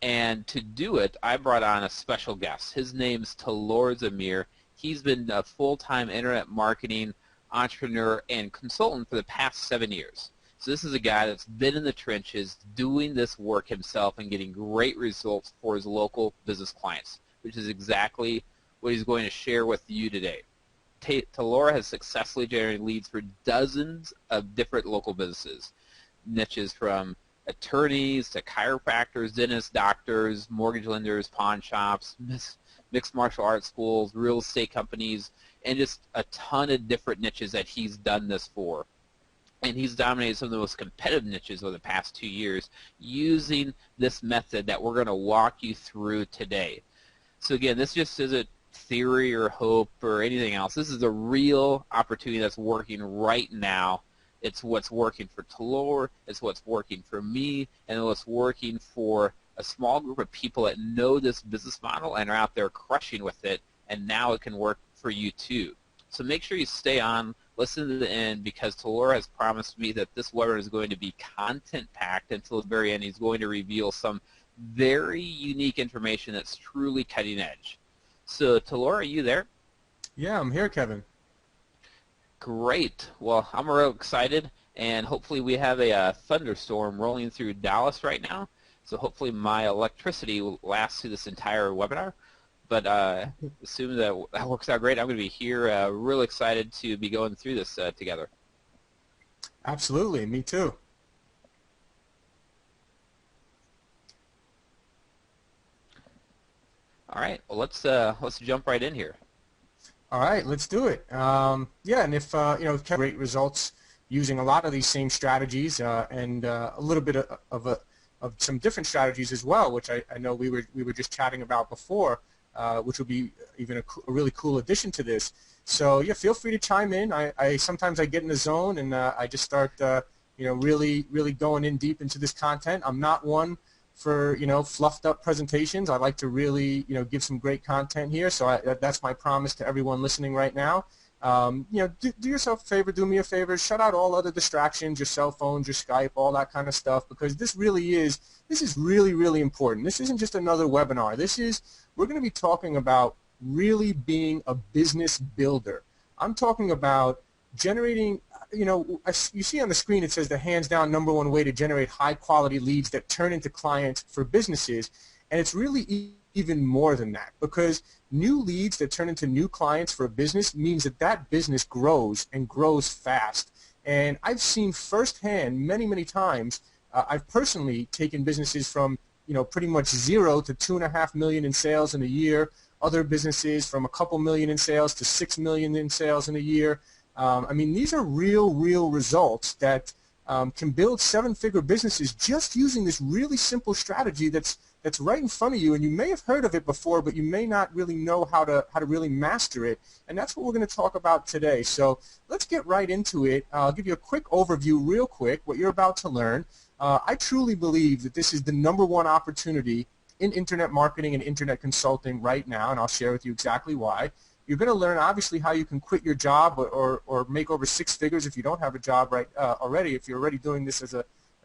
And to do it, I brought on a special guest. His name's Talor Zamir. He's been a full-time internet marketing entrepreneur and consultant for the past 7 years. So this is a guy that's been in the trenches doing this work himself and getting great results for his local business clients, which is exactly what he's going to share with you today. Talor has successfully generated leads for dozens of different local businesses, niches from attorneys to chiropractors, dentists, doctors, mortgage lenders, pawn shops, mixed martial arts schools, real estate companies, and just a ton of different niches that he's done this for. And he's dominated some of the most competitive niches over the past 2 years using this method that we're going to walk you through today. So again, this just isn't theory or hope or anything else. This is a real opportunity that's working right now. It's what's working for Talor, it's what's working for me, and what's working for a small group of people that know this business model and are out there crushing with it, and now it can work for you too. So make sure you stay on, listen to the end, because Talor has promised me that this webinar is going to be content-packed until the very end. He's going to reveal some very unique information that's truly cutting edge. So Talor, are you there? Yeah, I'm here, Kevin. Great. Well, I'm real excited, and hopefully we have a thunderstorm rolling through Dallas right now. So hopefully my electricity will last through this entire webinar. But assuming that works out great, I'm going to be here real excited to be going through this together. Absolutely, me too. All right, well, let's jump right in here. All right, let's do it. Yeah, and if you know, great results using a lot of these same strategies and a little bit of some different strategies as well, which I know we were just chatting about before, which would be even a really cool addition to this. So yeah, feel free to chime in. Sometimes I get in the zone and I just start you know, really going in deep into this content. I'm not one for, you know, fluffed up presentations. I like to really, you know, give some great content here. So that's my promise to everyone listening right now. You know, do yourself a favor, do me a favor, shut out all other distractions, your cell phones, your Skype, all that kind of stuff, because this is really important. This isn't just another webinar. We're going to be talking about really being a business builder. I'm talking about generating, you know, you see on the screen it says the hands down #1 way to generate high quality leads that turn into clients for businesses, and it's really even more than that, because new leads that turn into new clients for a business means that business grows and grows fast. And I've seen firsthand many times, I've personally taken businesses from, you know, pretty much 0 to 2.5 million in sales in a year, other businesses from a couple million in sales to 6 million in sales in a year. I mean, these are real results that can build 7-figure businesses just using this really simple strategy that's right in front of you, and you may have heard of it before, but you may not really know how to really master it, and that's what we're going to talk about today. So let's get right into it. I'll give you a quick overview real quick, what you're about to learn. I truly believe that this is the #1 opportunity in internet marketing and internet consulting right now, and I'll share with you exactly why. You're going to learn, obviously, how you can quit your job or make over 6 figures if you don't have a job already. If you're already doing this as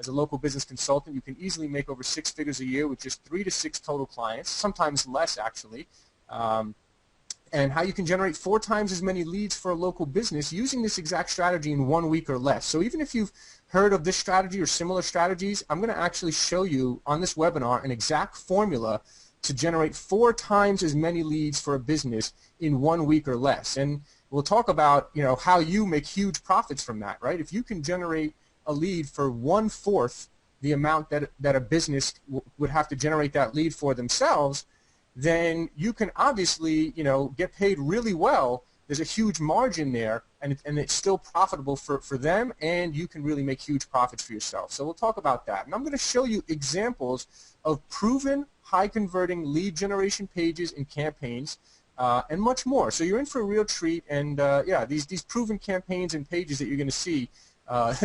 a local business consultant, you can easily make over 6 figures a year with just 3 to 6 total clients, sometimes less actually. And how you can generate 4 times as many leads for a local business using this exact strategy in 1 week or less. So even if you've heard of this strategy or similar strategies, I'm going to actually show you on this webinar an exact formula to generate 4 times as many leads for a business in 1 week or less. And we'll talk about, you know, how you make huge profits from that, right? If you can generate a lead for 1/4 the amount that a business would have to generate that lead for themselves, then you can obviously, you know, get paid really well. There's a huge margin there, and it's still profitable for them, and you can really make huge profits for yourself. So we'll talk about that. And I'm going to show you examples of proven high-converting lead generation pages and campaigns, and much more. So you're in for a real treat, and yeah, these proven campaigns and pages that you're going to see,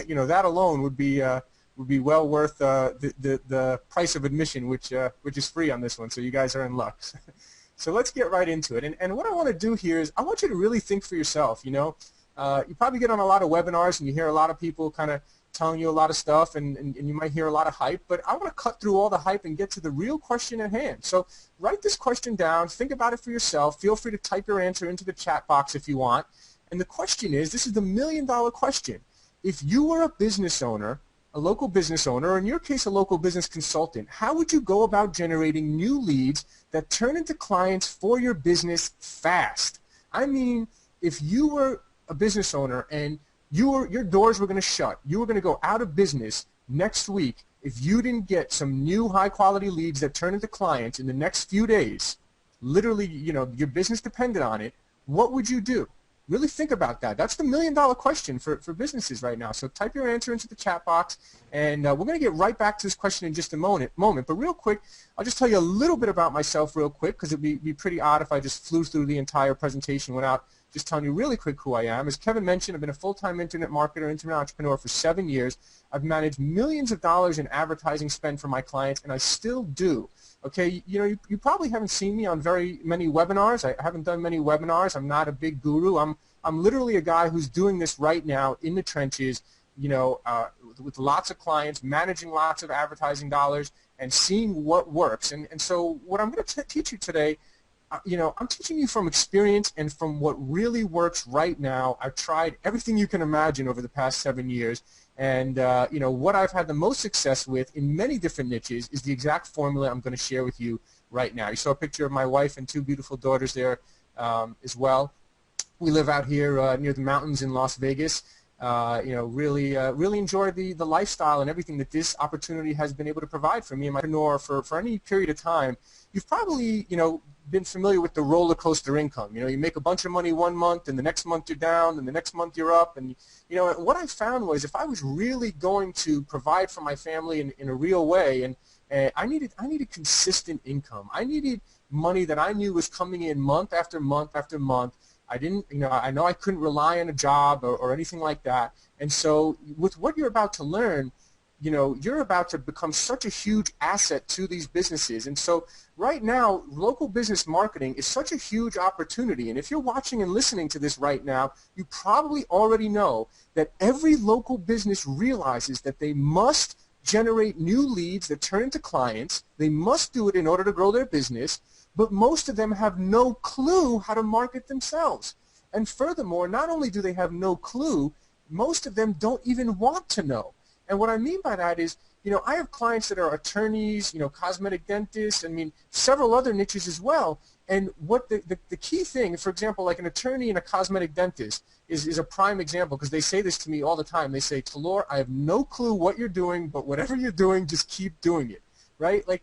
you know, that alone would be well worth the price of admission, which is free on this one. So you guys are in luck. So let's get right into it. And what I want to do here is I want you to really think for yourself. You know, you probably get on a lot of webinars and you hear a lot of people kind of telling you a lot of stuff, and you might hear a lot of hype, but I want to cut through all the hype and get to the real question at hand. So write this question down, think about it for yourself, feel free to type your answer into the chat box if you want. And the question is, this is the million-dollar question. If you were a business owner, a local business owner, or in your case a local business consultant, how would you go about generating new leads that turn into clients for your business fast? I mean, if you were a business owner and your doors were going to shut, you were going to go out of business next week if you didn't get some new high-quality leads that turn into clients in the next few days, literally, you know, your business depended on it, what would you do? Really think about that. That's the million-dollar question for businesses right now. So type your answer into the chat box, and we're going to get right back to this question in just a moment. But real quick, I'll just tell you a little bit about myself real quick, because it would be pretty odd if I just flew through the entire presentation without just telling you really quick who I am. As Kevin mentioned, I've been a full-time internet marketer, internet entrepreneur for 7 years. I've managed millions of dollars in advertising spend for my clients, and I still do. Okay, you know, you probably haven't seen me on very many webinars. I haven't done many webinars. I'm not a big guru. I'm literally a guy who's doing this right now in the trenches, you know, with lots of clients, managing lots of advertising dollars, and seeing what works. And so what I'm going to teach you today, you know, I'm teaching you from experience and from what really works right now. I've tried everything you can imagine over the past 7 years. And, you know, what I've had the most success with in many different niches is the exact formula I'm going to share with you right now. You saw a picture of my wife and 2 beautiful daughters there as well. We live out here near the mountains in Las Vegas. You know, really enjoy the lifestyle and everything that this opportunity has been able to provide for me and my entrepreneur for any period of time. You've probably, you know, been familiar with the roller coaster income. You know, you make a bunch of money one month, and the next month you're down, and the next month you're up. And, you know, what I found was if I was really going to provide for my family in a real way, and I needed consistent income. I needed money that I knew was coming in month after month after month. I didn't, you know, I know I couldn't rely on a job or anything like that. And so with what you're about to learn, you know, you're about to become such a huge asset to these businesses. And so right now, local business marketing is such a huge opportunity. And if you're watching and listening to this right now, you probably already know that every local business realizes that they must generate new leads that turn into clients. They must do it in order to grow their business. But most of them have no clue how to market themselves. And furthermore, not only do they have no clue, most of them don't even want to know. And what I mean by that is, you know, I have clients that are attorneys, you know, cosmetic dentists, I mean, several other niches as well. And what the key thing, for example, like an attorney and a cosmetic dentist is a prime example, because they say this to me all the time. They say, Talor, I have no clue what you're doing, but whatever you're doing, just keep doing it, right? Like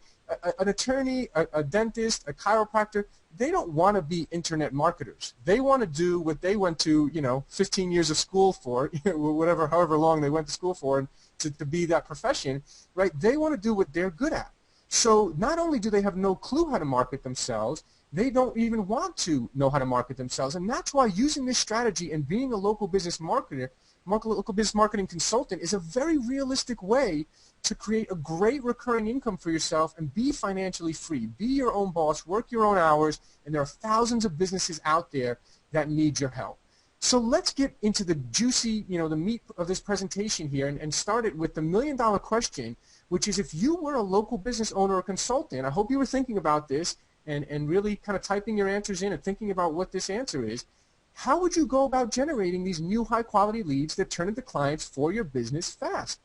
an attorny, a dentist, a chiropractor, they don't want to be internet marketers. They want to do what they went to, you know, 15 years of school for, whatever, however long they went to school for, and to be that profession, right? They want to do what they're good at. So not only do they have no clue how to market themselves, they don't even want to know how to market themselves. And that's why using this strategy and being a local business marketer, local business marketing consultant is a very realistic way to create a great recurring income for yourself and be financially free. Be your own boss, work your own hours, and there are thousands of businesses out there that need your help. So let's get into the juicy, you know, the meat of this presentation here and start it with the million-dollar question, which is if you were a local business owner or consultant, I hope you were thinking about this and really kind of typing your answers in and thinking about what this answer is, how would you go about generating these new high-quality leads that turn into clients for your business fast?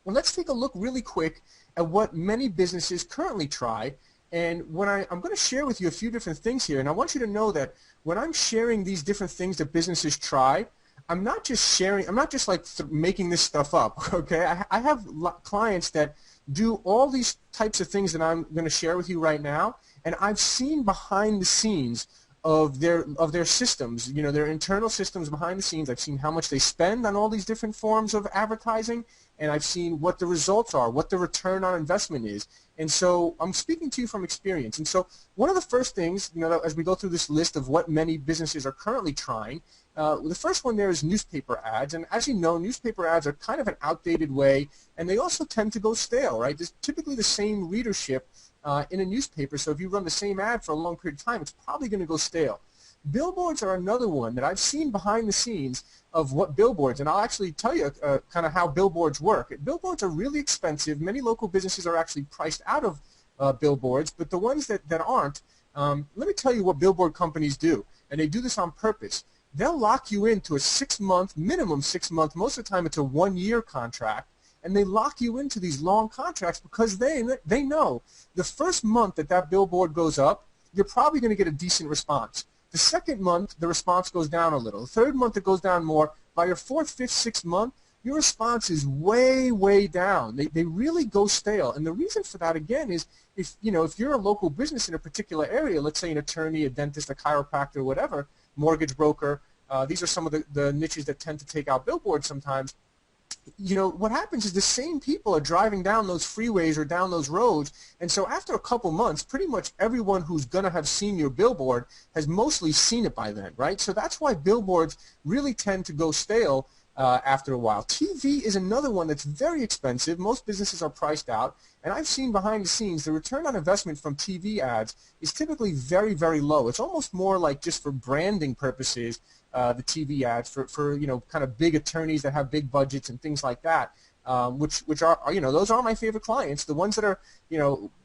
Well, let's take a look really quick at what many businesses currently try. And when I'm going to share with you a few different things here, and I want you to know that when I'm sharing these different things that businesses try, I'm not just sharing, I'm not just like making this stuff up, okay? I have clients that do all these types of things that I'm going to share with you right now, and I've seen behind the scenes of their systems, you know, their internal systems behind the scenes. I've seen how much they spend on all these different forms of advertising, and I've seen what the results are, what the return on investment is. And so I'm speaking to you from experience. And so one of the first things, you know, as we go through this list of what many businesses are currently trying, the first one there is newspaper ads. And as you know, newspaper ads are kind of an outdated way, and they also tend to go stale, right? There's typically the same readership in a newspaper, so if you run the same ad for a long period of time, it's probably going to go stale. billboards are another one that I've seen behind the scenes of what billboards, and I'll actually tell you kind of how billboards work. Billboards are really expensive. Many local businesses are actually priced out of billboards, but the ones that aren't, let me tell you what billboard companies do, and they do this on purpose. They'll lock you into a 6-month, minimum 6-month, most of the time it's a 1-year contract, and they lock you into these long contracts because they know the first month that billboard goes up, you're probably going to get a decent response. The second month, the response goes down a little. The third month, it goes down more. By your 4th, 5th, 6th month, your response is way, way down. They really go stale. And the reason for that, again, is if you're a local business in a particular area, let's say an attorney, a dentist, a chiropractor, whatever, mortgage broker, these are some of the niches that tend to take out billboards sometimes. What happens is the same people are driving down those freeways or down those roads, and so after a couple months, pretty much everyone who's going to have seen your billboard has mostly seen it by then, right? So that's why billboards really tend to go stale after a while. TV is another one that's very expensive. Most businesses are priced out, and I've seen behind the scenes the return on investment from TV ads is typically very, very low. It's almost more like just for branding purposes, the TV ads for kind of big attorneys that have big budgets and things like that, which are those are my favorite clients. The ones that are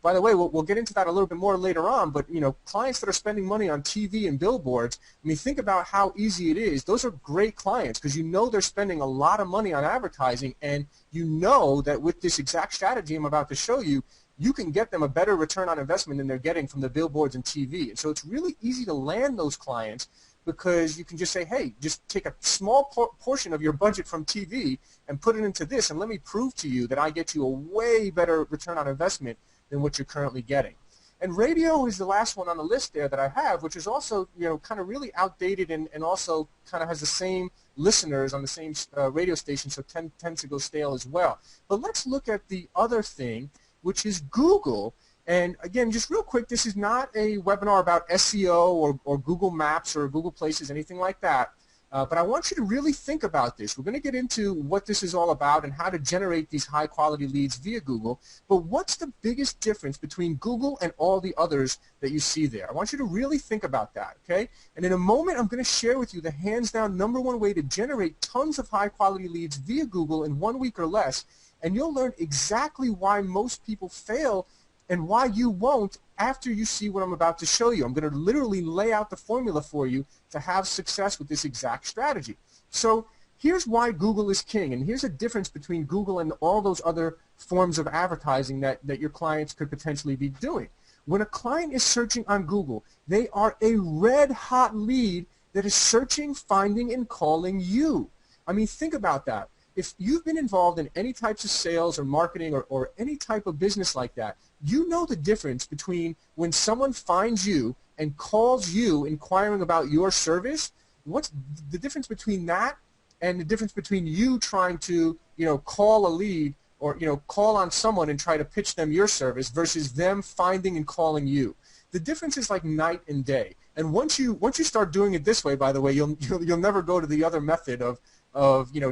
by the way, we'll get into that a little bit more later on, but clients that are spending money on TV and billboards, I mean, think about how easy it is. Those are great clients because they're spending a lot of money on advertising, and that with this exact strategy I'm about to show you, you can get them a better return on investment than they're getting from the billboards and TV. And so it's really easy to land those clients because you can just say, hey, just take a small portion of your budget from TV and put it into this, and let me prove to you that I get you a way better return on investment than what you're currently getting. And radio is the last one on the list there that I have, which is also kind of really outdated and also kind of has the same listeners on the same radio station, so tends to go stale as well. But let's look at the other thing, which is Google. And again, just real quick, this is not a webinar about SEO or Google Maps or Google Places, anything like that. But I want you to really think about this. We're going to get into what this is all about and how to generate these high-quality leads via Google. But what's the biggest difference between Google and all the others that you see there? I want you to really think about that, okay? And in a moment, I'm going to share with you the hands-down #1 way to generate tons of high-quality leads via Google in 1 week or less. And you'll learn exactly why most people fail and why you won't after you see what I'm about to show you. I'm going to literally lay out the formula for you to have success with this exact strategy. So here's why Google is king, and here's a difference between Google and all those other forms of advertising that your clients could potentially be doing. When a client is searching on Google, they are a red-hot lead that is searching, finding, and calling you. I mean, think about that. If you've been involved in any types of sales or marketing or any type of business like that, you know the difference between when someone finds you and calls you inquiring about your service. What's the difference between that and the difference between you trying to, call a lead or, call on someone and try to pitch them your service versus them finding and calling you? The difference is like night and day. And once you start doing it this way, by the way, you'll never go to the other method of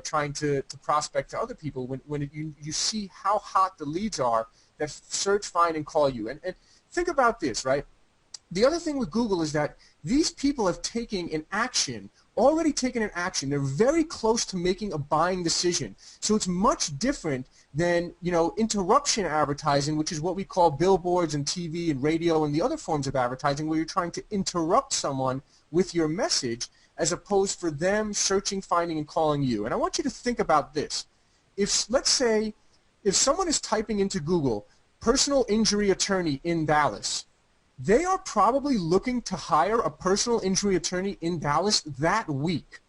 trying to prospect to other people when you see how hot the leads are that search, find, and call you. And think about this, right? The other thing with Google is that these people have already taken an action. They're very close to making a buying decision. So it's much different than, interruption advertising, which is what we call billboards and TV and radio and the other forms of advertising where you're trying to interrupt someone with your message as opposed for them searching, finding, and calling you. And I want you to think about this. Let's say if someone is typing into Google, personal injury attorney in Dallas, they are probably looking to hire a personal injury attorney in Dallas that week.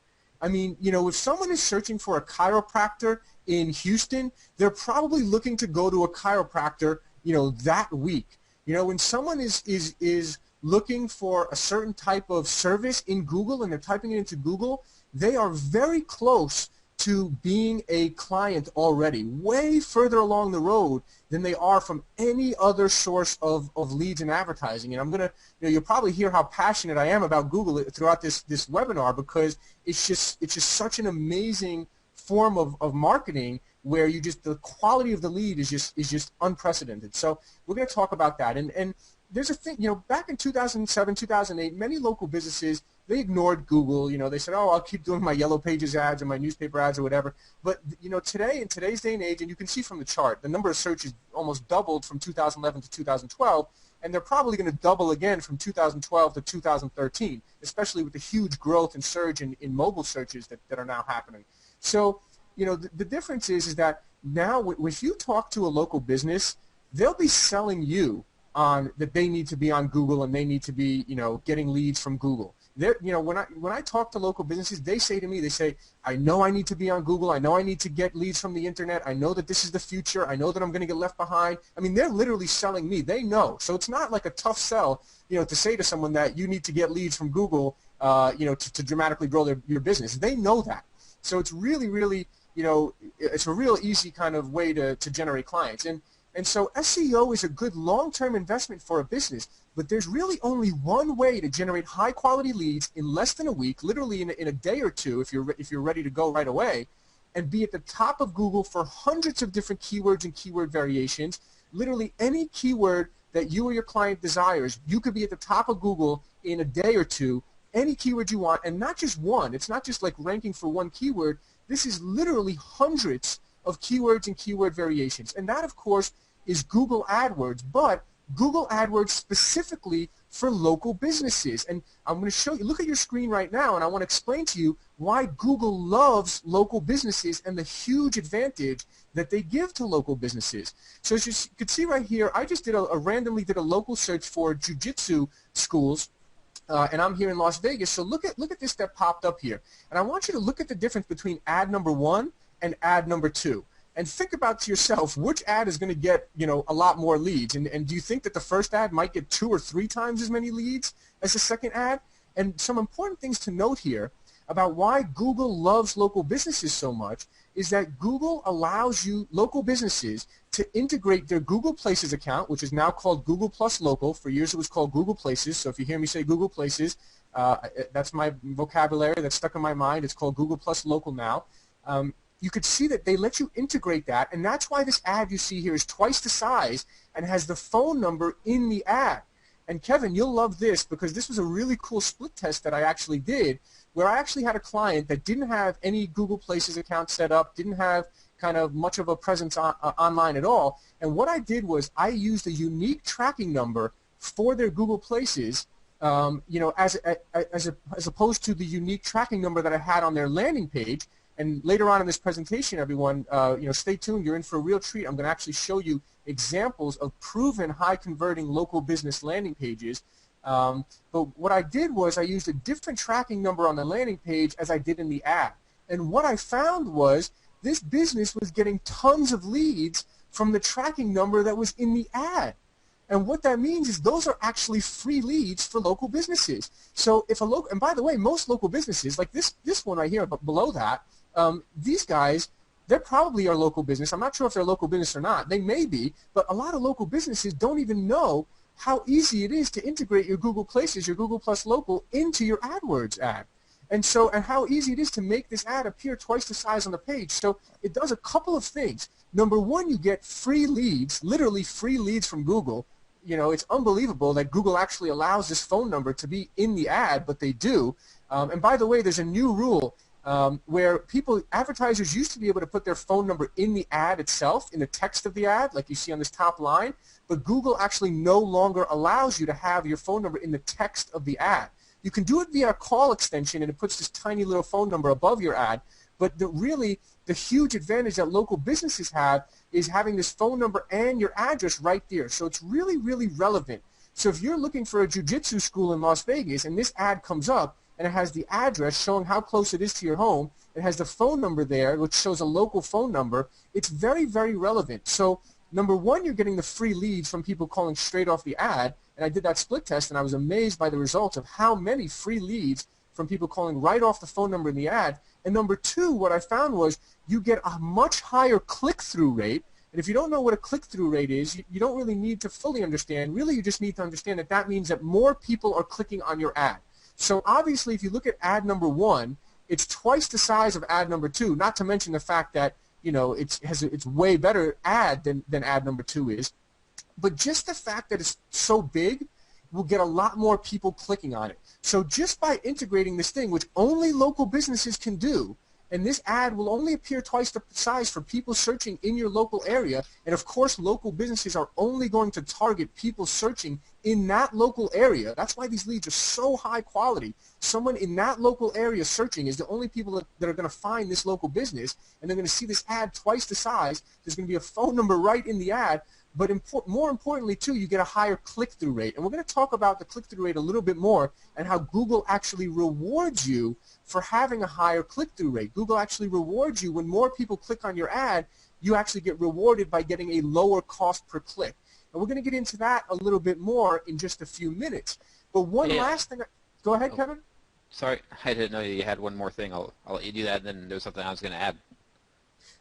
I mean, if someone is searching for a chiropractor in Houston, they're probably looking to go to a chiropractor, that week. When someone is looking for a certain type of service in Google and they're typing it into Google, they are very close to being a client already, way further along the road than they are from any other source of leads and advertising. And I'm going to, you'll probably hear how passionate I am about Google throughout this webinar because it's just such an amazing form of marketing where the quality of the lead is just unprecedented. So we're going to talk about that. And there's a thing, back in 2007, 2008, many local businesses, they ignored Google. They said, oh, I'll keep doing my Yellow Pages ads or my newspaper ads or whatever. But, today, in today's day and age, and you can see from the chart, the number of searches almost doubled from 2011 to 2012, and they're probably going to double again from 2012 to 2013, especially with the huge growth and surge in mobile searches that are now happening. So, the difference is that now if you talk to a local business, they'll be selling you on that they need to be on Google and they need to be, getting leads from Google. When I talk to local businesses, they say to me, they say, I know I need to be on Google. I know I need to get leads from the internet. I know that this is the future. I know that I'm going to get left behind. I mean, they're literally selling me. They know. So it's not like a tough sell, to say to someone that you need to get leads from Google, to dramatically grow your business. They know that. So it's really, really, it's a real easy kind of way to generate clients. And so SEO is a good long-term investment for a business, but there's really only one way to generate high-quality leads in less than a week, literally in a day or two if you're ready to go right away, and be at the top of Google for hundreds of different keywords and keyword variations. Literally any keyword that you or your client desires, you could be at the top of Google in a day or two, any keyword you want, and not just one. It's not just like ranking for one keyword. This is literally hundreds of keywords and keyword variations. And that, of course, is Google AdWords, but Google AdWords specifically for local businesses. And I'm going to show you, look at your screen right now, and I want to explain to you why Google loves local businesses and the huge advantage that they give to local businesses. So as you can see right here, I just randomly did a local search for jiu-jitsu schools. And I'm here in Las Vegas, so look at this that popped up here. And I want you to look at the difference between ad number 1 and ad number 2. And think about to yourself, which ad is going to get, a lot more leads? And do you think that the first ad might get 2 or 3 times as many leads as the second ad? And some important things to note here about why Google loves local businesses so much is that Google allows you, local businesses, to integrate their Google Places account, which is now called Google Plus Local. For years it was called Google Places, so if you hear me say Google Places, that's my vocabulary that's stuck in my mind. It's called Google Plus Local now. You could see that they let you integrate that, and that's why this ad you see here is twice the size and has the phone number in the ad. And Kevin, you'll love this because this was a really cool split test that I actually did where I actually had a client that didn't have any Google Places account set up, didn't have kind of much of a presence online at all. And what I did was I used a unique tracking number for their Google Places, as opposed to the unique tracking number that I had on their landing page. And later on in this presentation, everyone, stay tuned. You're in for a real treat. I'm going to actually show you examples of proven high-converting local business landing pages. But what I did was I used a different tracking number on the landing page as I did in the ad. And what I found was this business was getting tons of leads from the tracking number that was in the ad. And what that means is those are actually free leads for local businesses. So if and by the way, most local businesses, like this one right here, but below that, these guys, they probably are local business. I'm not sure if they're local business or not. They may be, but a lot of local businesses don't even know how easy it is to integrate your Google Places, your Google Plus Local, into your AdWords ad. And how easy it is to make this ad appear twice the size on the page. So it does a couple of things. Number one, you get free leads, literally free leads from Google. It's unbelievable that Google actually allows this phone number to be in the ad, but they do. And by the way, there's a new rule where advertisers used to be able to put their phone number in the ad itself, in the text of the ad, like you see on this top line, but Google actually no longer allows you to have your phone number in the text of the ad. You can do it via a call extension, and it puts this tiny little phone number above your ad, but the huge advantage that local businesses have is having this phone number and your address right there. So it's really, really relevant. So if you're looking for a jiu-jitsu school in Las Vegas and this ad comes up and it has the address showing how close it is to your home, it has the phone number there which shows a local phone number, it's very, very relevant. So number one, you're getting the free leads from people calling straight off the ad, and I did that split test and I was amazed by the results of how many free leads from people calling right off the phone number in the ad. And number two, what I found was you get a much higher click-through rate. And if you don't know what a click-through rate is, you don't really need to fully understand. Really, you just need to understand that that means that more people are clicking on your ad. So obviously, if you look at ad number one, it's twice the size of ad number two, not to mention the fact that it's way better ad than ad number two is. but just the fact that it's so big will get a lot more people clicking on it. So just by integrating this thing, which only local businesses can do, and this ad will only appear twice the size for people searching in your local area. And of course, local businesses are only going to target people searching in that local area. That's why these leads are so high quality. Someone in that local area searching is the only people that are going to find this local business, and they're going to see this ad twice the size. There's going to be a phone number right in the ad. But more importantly, too, you get a higher click-through rate. And we're going to talk about the click-through rate a little bit more and how Google actually rewards you for having a higher click-through rate. Google actually rewards you when more people click on your ad, you actually get rewarded by getting a lower cost per click. And we're going to get into that a little bit more in just a few minutes. But one last thing. Go ahead, Kevin. Sorry, I didn't know you had one more thing. I'll let you do that, and then there's something I was going to add.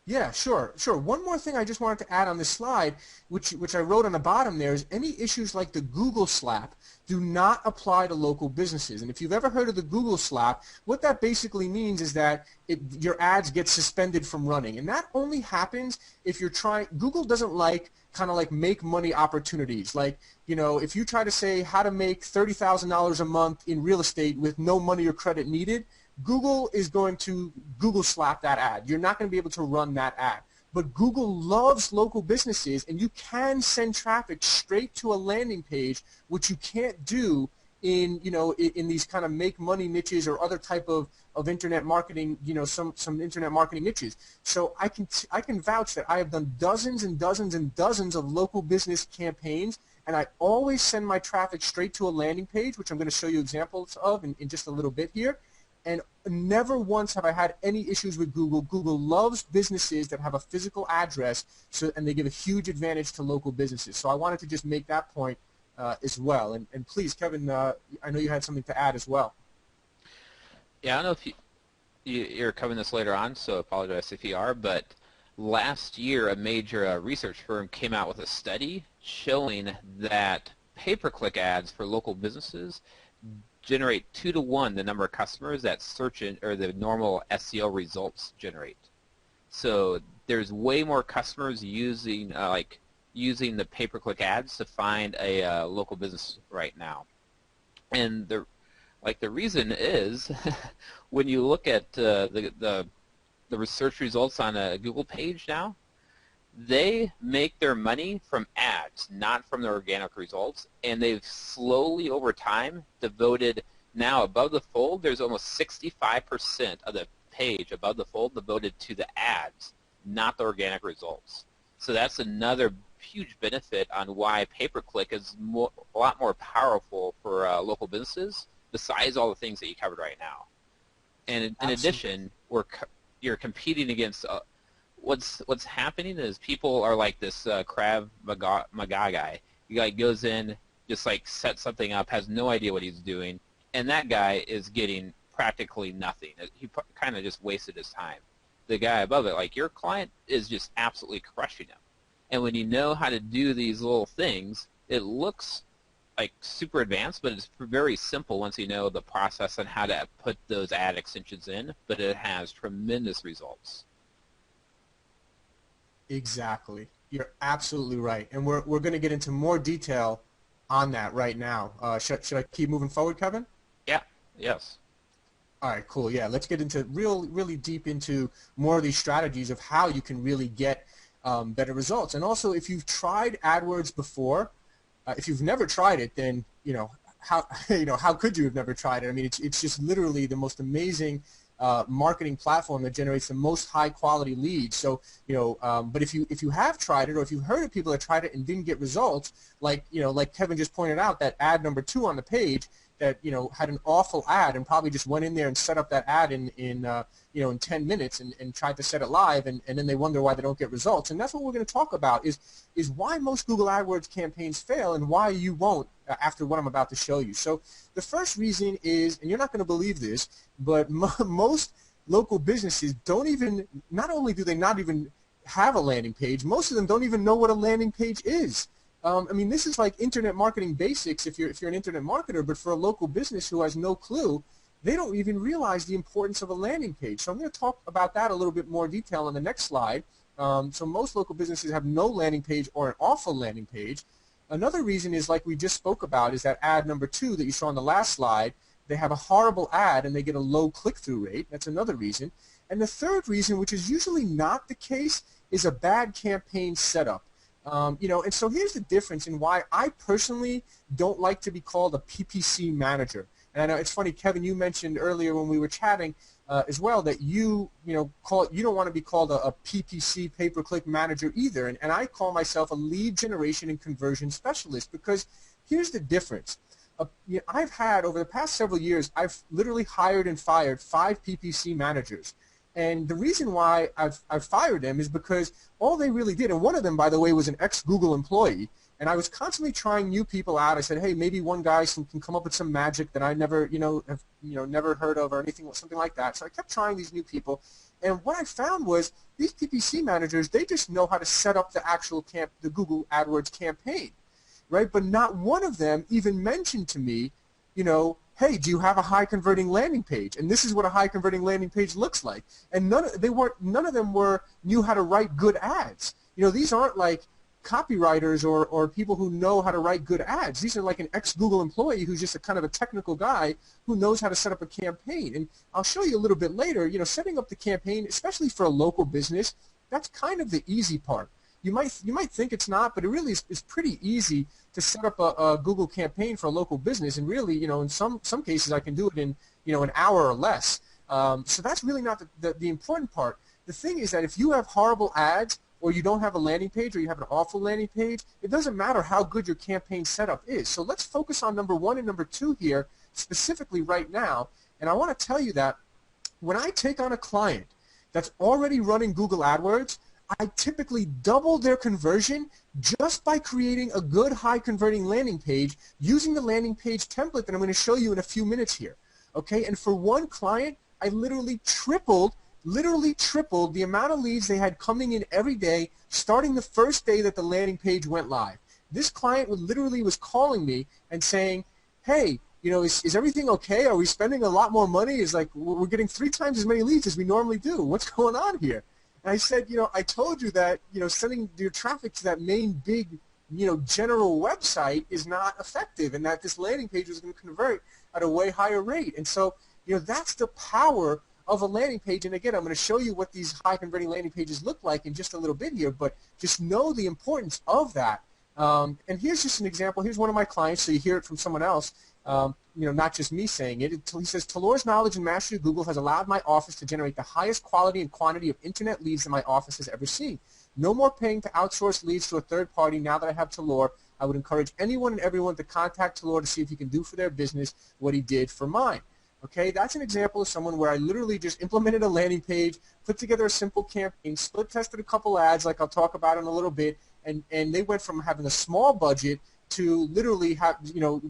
Yeah, sure. One more thing I just wanted to add on this slide, which I wrote on the bottom there, is any issues like the Google slap do not apply to local businesses. And if you've ever heard of the Google slap, what that basically means is that your ads get suspended from running. And that only happens if you're trying. Google doesn't like kind of like make money opportunities. Like, you know, if you try to say how to make $30,000 a month in real estate with no money or credit needed, Google is going to Google slap that ad. You're not going to be able to run that ad. But Google loves local businesses, and you can send traffic straight to a landing page, which you can't do in, you know, in these kind of make money niches or other type of internet marketing, you know, some internet marketing niches. So I can vouch that I have done dozens and dozens and dozens of local business campaigns, and I always send my traffic straight to a landing page, which I'm going to show you examples of in just a little bit here. And never once have I had any issues with Google. Google loves businesses that have a physical address, and they give a huge advantage to local businesses. So I wanted to just make that point as well. And please, Kevin, I know you had something to add as well. Yeah, I don't know if you're covering this later on, so I apologize if you are, but last year a major research firm came out with a study showing that pay-per-click ads for local businesses generate 2 to 1 the number of customers that search or the normal SEO results generate. So there's way more customers using the pay-per-click ads to find a local business right now. And the reason is when you look at the research results on a Google page now, they make their money from ads, not from the organic results, and they've slowly over time devoted, now above the fold, there's almost 65% of the page above the fold devoted to the ads, not the organic results. So that's another huge benefit on why pay-per-click is a lot more powerful for local businesses, besides all the things that you covered right now. And in addition, you're competing against what's happening is people are like this Krav Maga guy. He like goes in, just like sets something up, has no idea what he's doing, and that guy is getting practically nothing. He kind of just wasted his time. The guy above it, like your client, is just absolutely crushing him. And when you know how to do these little things, it looks like super advanced, but it's very simple once you know the process and how to put those ad extensions in, but it has tremendous results. Exactly. You're absolutely right. And we're going to get into more detail on that right now. Should I keep moving forward, Kevin? Yeah. Yes. All right, cool. Yeah, let's get into really deep into more of these strategies of how you can really get better results. And also, if you've tried AdWords before, if you've never tried it, then how could you have never tried it? I mean, it's just literally the most amazing marketing platform that generates the most high quality leads. So but if you have tried it, or if you've heard of people that tried it and didn't get results, like Kevin just pointed out, that ad number 2 on the page that had an awful ad and probably just went in there and set up that ad in 10 minutes and tried to set it live, and then they wonder why they don't get results. And that's what we're going to talk about is why most Google AdWords campaigns fail and why you won't after what I'm about to show you. So the first reason is, and you're not going to believe this, but most local businesses not only do they not even have a landing page, most of them don't even know what a landing page is. I mean, this is like internet marketing basics if you're an internet marketer, but for a local business who has no clue, they don't even realize the importance of a landing page. So I'm going to talk about that a little bit more detail on the next slide. So most local businesses have no landing page or an awful landing page. Another reason is, like we just spoke about, is that ad number 2 that you saw on the last slide. They have a horrible ad and they get a low click-through rate. That's another reason. And the third reason, which is usually not the case, is a bad campaign setup. And so here's the difference in why I personally don't like to be called a PPC manager. And I know it's funny, Kevin, you mentioned earlier when we were chatting as well that you don't want to be called a PPC, pay-per-click manager either. And I call myself a lead generation and conversion specialist, because here's the difference. I've had, over the past several years, I've literally hired and fired 5 PPC managers. And the reason why I've fired them is because all they really did, and one of them, by the way, was an ex-Google employee, and I was constantly trying new people out. I said, hey, maybe one guy can come up with some magic that I never, have never heard of or anything, something like that. So I kept trying these new people, and what I found was these PPC managers, they just know how to set up the actual the Google AdWords campaign, right? But not one of them even mentioned to me, hey, do you have a high converting landing page? And this is what a high converting landing page looks like. And none of them knew how to write good ads. These aren't like copywriters or people who know how to write good ads. These are like an ex-Google employee who's just a kind of a technical guy who knows how to set up a campaign. And I'll show you a little bit later, setting up the campaign, especially for a local business, that's kind of the easy part. You might think it's not, but it really is pretty easy to set up a Google campaign for a local business, and really, in some cases I can do it in, an hour or less. So that's really not the important part. The thing is that if you have horrible ads, or you don't have a landing page, or you have an awful landing page, it doesn't matter how good your campaign setup is. So let's focus on number 1 and number 2 here, specifically right now. And I want to tell you that when I take on a client that's already running Google AdWords, I typically double their conversion just by creating a good high converting landing page using the landing page template that I'm going to show you in a few minutes here. Okay, and for one client, I literally tripled the amount of leads they had coming in every day, starting the first day that the landing page went live. This client literally was calling me and saying, hey, is everything okay? Are we spending a lot more money? It's like, we're getting 3 times as many leads as we normally do. What's going on here? And I said, I told you that, sending your traffic to that main big, general website is not effective, and that this landing page was going to convert at a way higher rate. And so, that's the power of a landing page. And again, I'm going to show you what these high converting landing pages look like in just a little bit here, but just know the importance of that. And here's just an example. Here's one of my clients, so you hear it from someone else. Not just me saying it. He says, Talor's knowledge and mastery of Google has allowed my office to generate the highest quality and quantity of internet leads that my office has ever seen. No more paying to outsource leads to a third party. Now that I have Talor, I would encourage anyone and everyone to contact Talor to see if he can do for their business what he did for mine. Okay, that's an example of someone where I literally just implemented a landing page, put together a simple campaign, split tested a couple ads like I'll talk about in a little bit, and they went from having a small budget to literally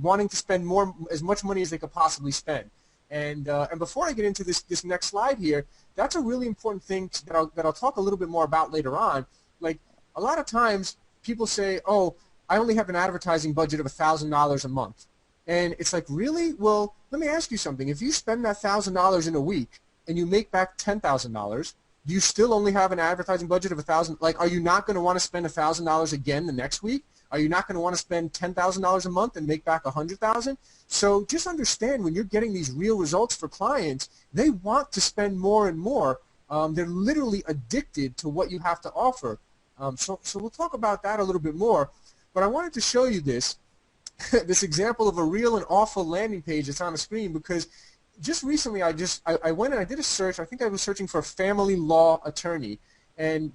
wanting to spend as much money as they could possibly spend. And before I get into this next slide here, that's a really important thing that I'll talk a little bit more about later on. Like, a lot of times people say, oh, I only have an advertising budget of $1,000 a month. And it's like, really? Well, let me ask you something. If you spend that $1,000 in a week and you make back $10,000, do you still only have an advertising budget of $1,000? Like, are you not going to want to spend $1,000 again the next week? Are you not going to want to spend $10,000 a month and make back $100,000? So just understand, when you're getting these real results for clients, they want to spend more and more. They're literally addicted to what you have to offer. So we'll talk about that a little bit more. But I wanted to show you this example of a real and awful landing page that's on the screen, because just recently I went and I did a search. I think I was searching for a family law attorney, and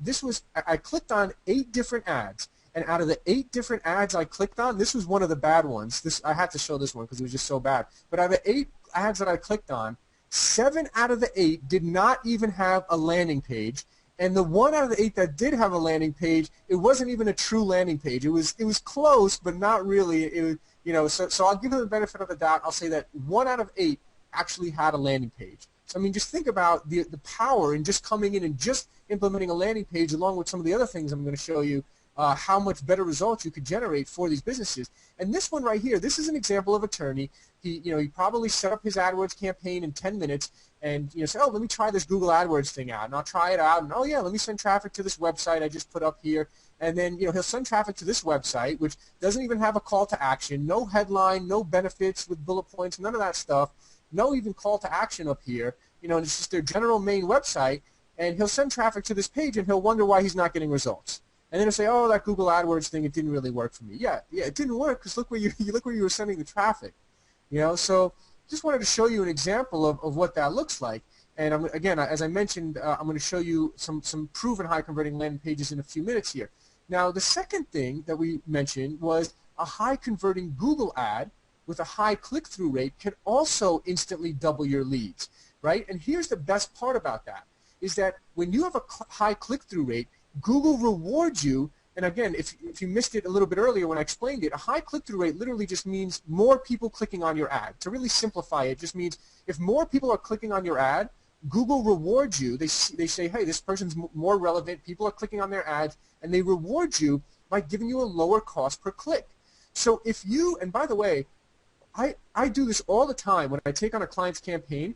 I clicked on 8 different ads. And out of the 8 different ads I clicked on, this was one of the bad ones. I had to show this one because it was just so bad. But out of the 8 ads that I clicked on, 7 out of the 8 did not even have a landing page. And the 1 out of the 8 that did have a landing page, it wasn't even a true landing page. It was close, but not really. So I'll give them the benefit of the doubt. I'll say that 1 out of 8 actually had a landing page. So I mean, just think about the power in just coming in and just implementing a landing page, along with some of the other things I'm going to show you, how much better results you could generate for these businesses. And this one right here, this is an example of attorney. He probably set up his AdWords campaign in 10 minutes and said, oh, let me try this Google AdWords thing out, and I'll try it out, and oh yeah, let me send traffic to this website I just put up here. And then he'll send traffic to this website, which doesn't even have a call to action, no headline, no benefits with bullet points, none of that stuff, no even call to action up here. And it's just their general main website, and he'll send traffic to this page, and he'll wonder why he's not getting results. And then he'll say, oh, that Google AdWords thing, it didn't really work for me. Yeah, it didn't work because look where you were sending the traffic. So just wanted to show you an example of what that looks like. And again, as I mentioned, I'm going to show you some proven high converting landing pages in a few minutes here. Now, the second thing that we mentioned was a high converting Google ad with a high click-through rate can also instantly double your leads, right? And here's the best part about that, is that when you have a high click-through rate, Google rewards you. And again, if you missed it a little bit earlier when I explained it, a high click-through rate literally just means more people clicking on your ad. To really simplify it, just means if more people are clicking on your ad, Google rewards you. They say, hey, this person's more relevant. People are clicking on their ads, and they reward you by giving you a lower cost per click. So if you, and by the way, I do this all the time when I take on a client's campaign.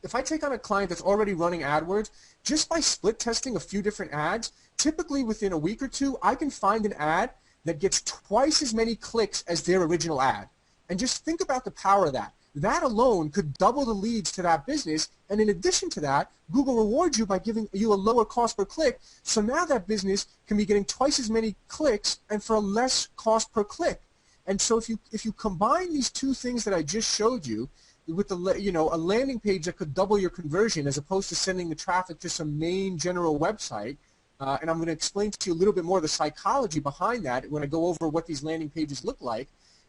If I take on a client that's already running AdWords, just by split testing a few different ads, typically within a week or two, I can find an ad that gets twice as many clicks as their original ad. And just think about the power of that. That alone could double the leads to that business, and in addition to that, Google rewards you by giving you a lower cost per click, so now that business can be getting twice as many clicks and for a less cost per click. And so if you combine these two things that I just showed you with a landing page that could double your conversion as opposed to sending the traffic to some main general website, and I'm going to explain to you a little bit more of the psychology behind that when I go over what these landing pages look like.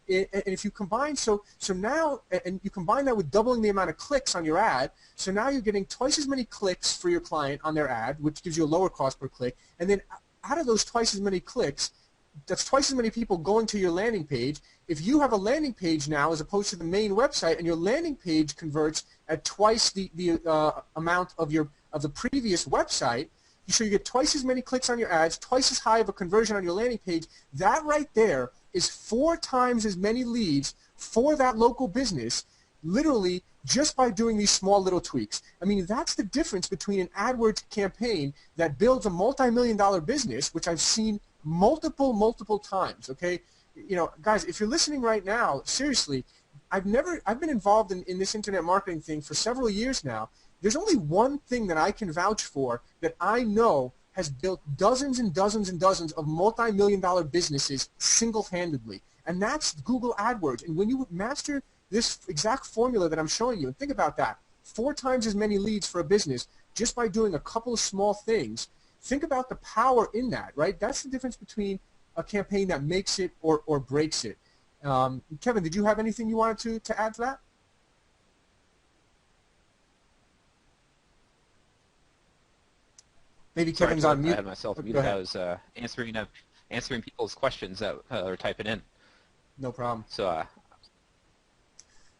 And if you combine, so now, and you combine that with doubling the amount of clicks on your ad, so now you're getting twice as many clicks for your client on their ad, which gives you a lower cost per click, and then out of those twice as many clicks, that's twice as many people going to your landing page. If you have a landing page now as opposed to the main website, and your landing page converts at twice the amount of the previous website, so you get twice as many clicks on your ads, twice as high of a conversion on your landing page. That right there is 4 times as many leads for that local business, literally just by doing these small little tweaks. I mean, that's the difference between an AdWords campaign that builds a multi-million-dollar business, which I've seen multiple times, okay? Guys, if you're listening right now, seriously, I've been involved in this internet marketing thing for several years now. There's only one thing that I can vouch for that I know has built dozens and dozens and dozens of multi-million-dollar businesses single-handedly, and that's Google AdWords. And when you master this exact formula that I'm showing you, and think about that, 4 times as many leads for a business just by doing a couple of small things, think about the power in that, right? That's the difference between a campaign that makes it or breaks it. Kevin, did you have anything you wanted to add to that? Maybe Kevin's on mute. I had myself muted. I was answering people's questions that are typing in. No problem. So,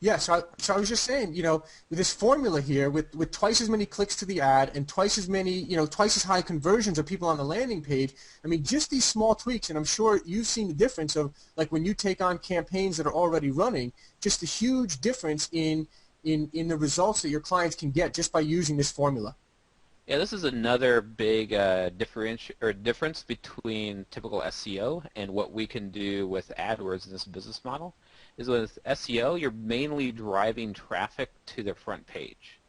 yeah, so I was just saying, with this formula here, with twice as many clicks to the ad and twice as many, twice as high conversions of people on the landing page, I mean, just these small tweaks, and I'm sure you've seen the difference of, like, when you take on campaigns that are already running, just a huge difference in the results that your clients can get just by using this formula. yeah, this is another big difference between typical SEO and what we can do with AdWords in this business model. Is with SEO, you're mainly driving traffic to the front page,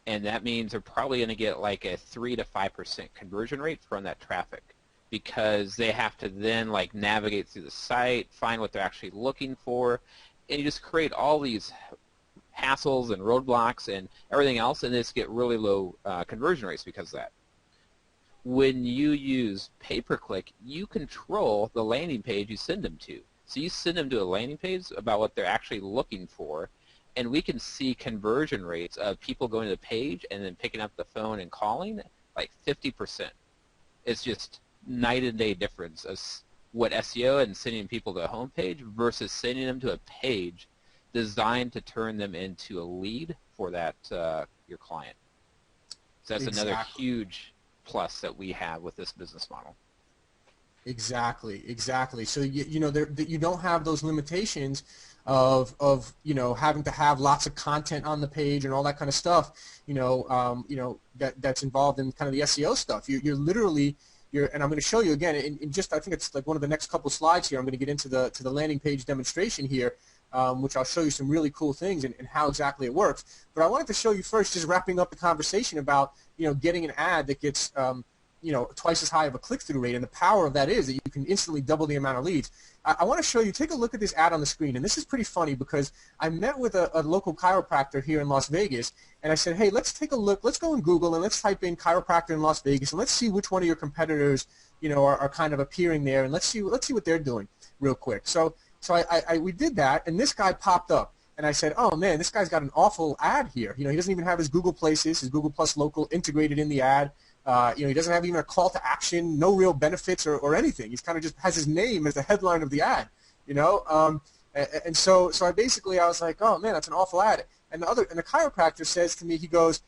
and that means they're probably going to get like a 3 to 5% conversion rate from that traffic, because they have to then like navigate through the site, find what they're actually looking for, and you just create all these hassles and roadblocks and everything else, and just get really low conversion rates because of that. When you use pay-per-click, you control the landing page you send them to. So you send them to a landing page about what they're actually looking for, and we can see conversion rates of people going to the page and then picking up the phone and calling like 50%. It's just night and day difference of what SEO and sending people to a home page versus sending them to a page designed to turn them into a lead for that your client. So that's another huge plus that we have with this business model. Exactly, exactly. So you know you don't have those limitations of you know having to have lots of content on the page and all that kind of stuff. You know that's involved in kind of the SEO stuff. You're literally and I'm going to show you again in just I think it's like one of the next couple slides here. I'm going to get into the landing page demonstration here, which I'll show you some really cool things and how exactly it works. But I wanted to show you first, just wrapping up the conversation about getting an ad that gets twice as high of a click-through rate, and the power of that is that you can instantly double the amount of leads. I want to show you, take a look at this ad on the screen, and this is pretty funny because I met with a local chiropractor here in Las Vegas, and I said, hey, let's take a look, let's go in Google and let's type in chiropractor in Las Vegas, and let's see which one of your competitors, are kind of appearing there, and let's see what they're doing real quick. So we did that, and this guy popped up. And I said, oh, man, this guy's got an awful ad here. He doesn't even have his Google Places, his Google Plus Local integrated in the ad. He doesn't have even a call to action, no real benefits or anything. He's kind of just has his name as the headline of the ad, And so I was like, oh, man, that's an awful ad. And the chiropractor says to me, he goes,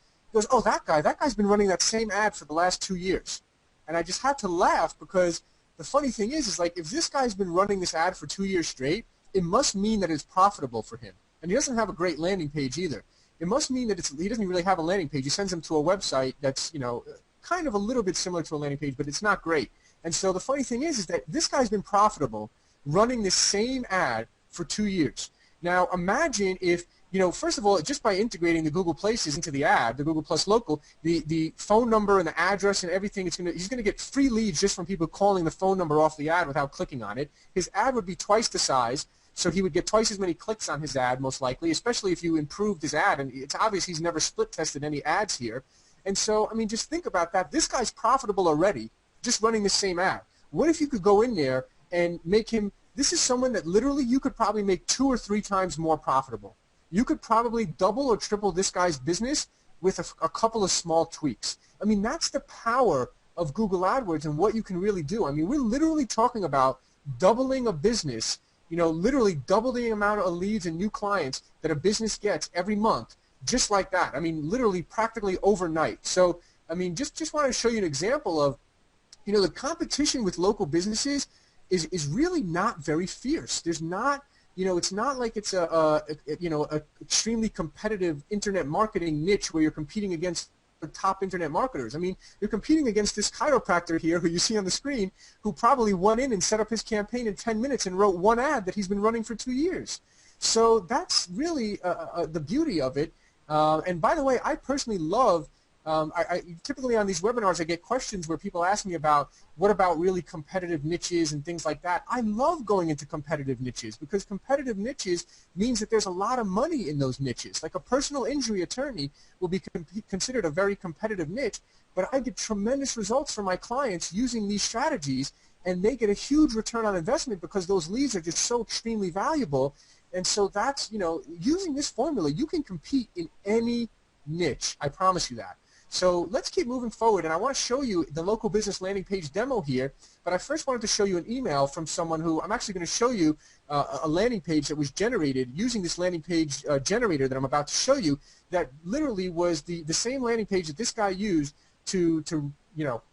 oh, that guy's been running that same ad for the last 2 years. And I just had to laugh because the funny thing is like if this guy's been running this ad for 2 years straight, it must mean that it's profitable for him. And he doesn't have a great landing page either. It must mean that he doesn't really have a landing page. He sends them to a website that's, kind of a little bit similar to a landing page, but it's not great. And so the funny thing is that this guy's been profitable running this same ad for 2 years. Now imagine if, first of all, just by integrating the Google Places into the ad, the Google Plus Local, the phone number and the address and everything, he's going to get free leads just from people calling the phone number off the ad without clicking on it. His ad would be twice the size. So he would get twice as many clicks on his ad, most likely, especially if you improved his ad. And it's obvious he's never split tested any ads here. And so, I mean, just think about that. This guy's profitable already, just running the same ad. What if you could go in there and make him, this is someone that literally you could probably make 2 or 3 times more profitable. You could probably double or triple this guy's business with a couple of small tweaks. I mean, that's the power of Google AdWords and what you can really do. I mean, we're literally talking about doubling a business, literally double the amount of leads and new clients that a business gets every month, just like that. I mean, literally practically overnight. So, I mean, just want to show you an example of, the competition with local businesses is really not very fierce. There's not, it's not like it's a extremely competitive internet marketing niche where you're competing against the top internet marketers. I mean, you're competing against this chiropractor here who you see on the screen who probably went in and set up his campaign in 10 minutes and wrote one ad that he's been running for 2 years. So that's really the beauty of it. And by the way, I personally love, I typically on these webinars I get questions where people ask me about what about really competitive niches and things like that. I love going into competitive niches because competitive niches means that there's a lot of money in those niches. Like a personal injury attorney will be considered a very competitive niche, but I get tremendous results for my clients using these strategies, and they get a huge return on investment because those leads are just so extremely valuable. And so that's, using this formula, you can compete in any niche. I promise you that. So let's keep moving forward, and I want to show you the local business landing page demo here, but I first wanted to show you an email from someone who I'm actually going to show you a landing page that was generated using this landing page generator that I'm about to show you that literally was the same landing page that this guy used to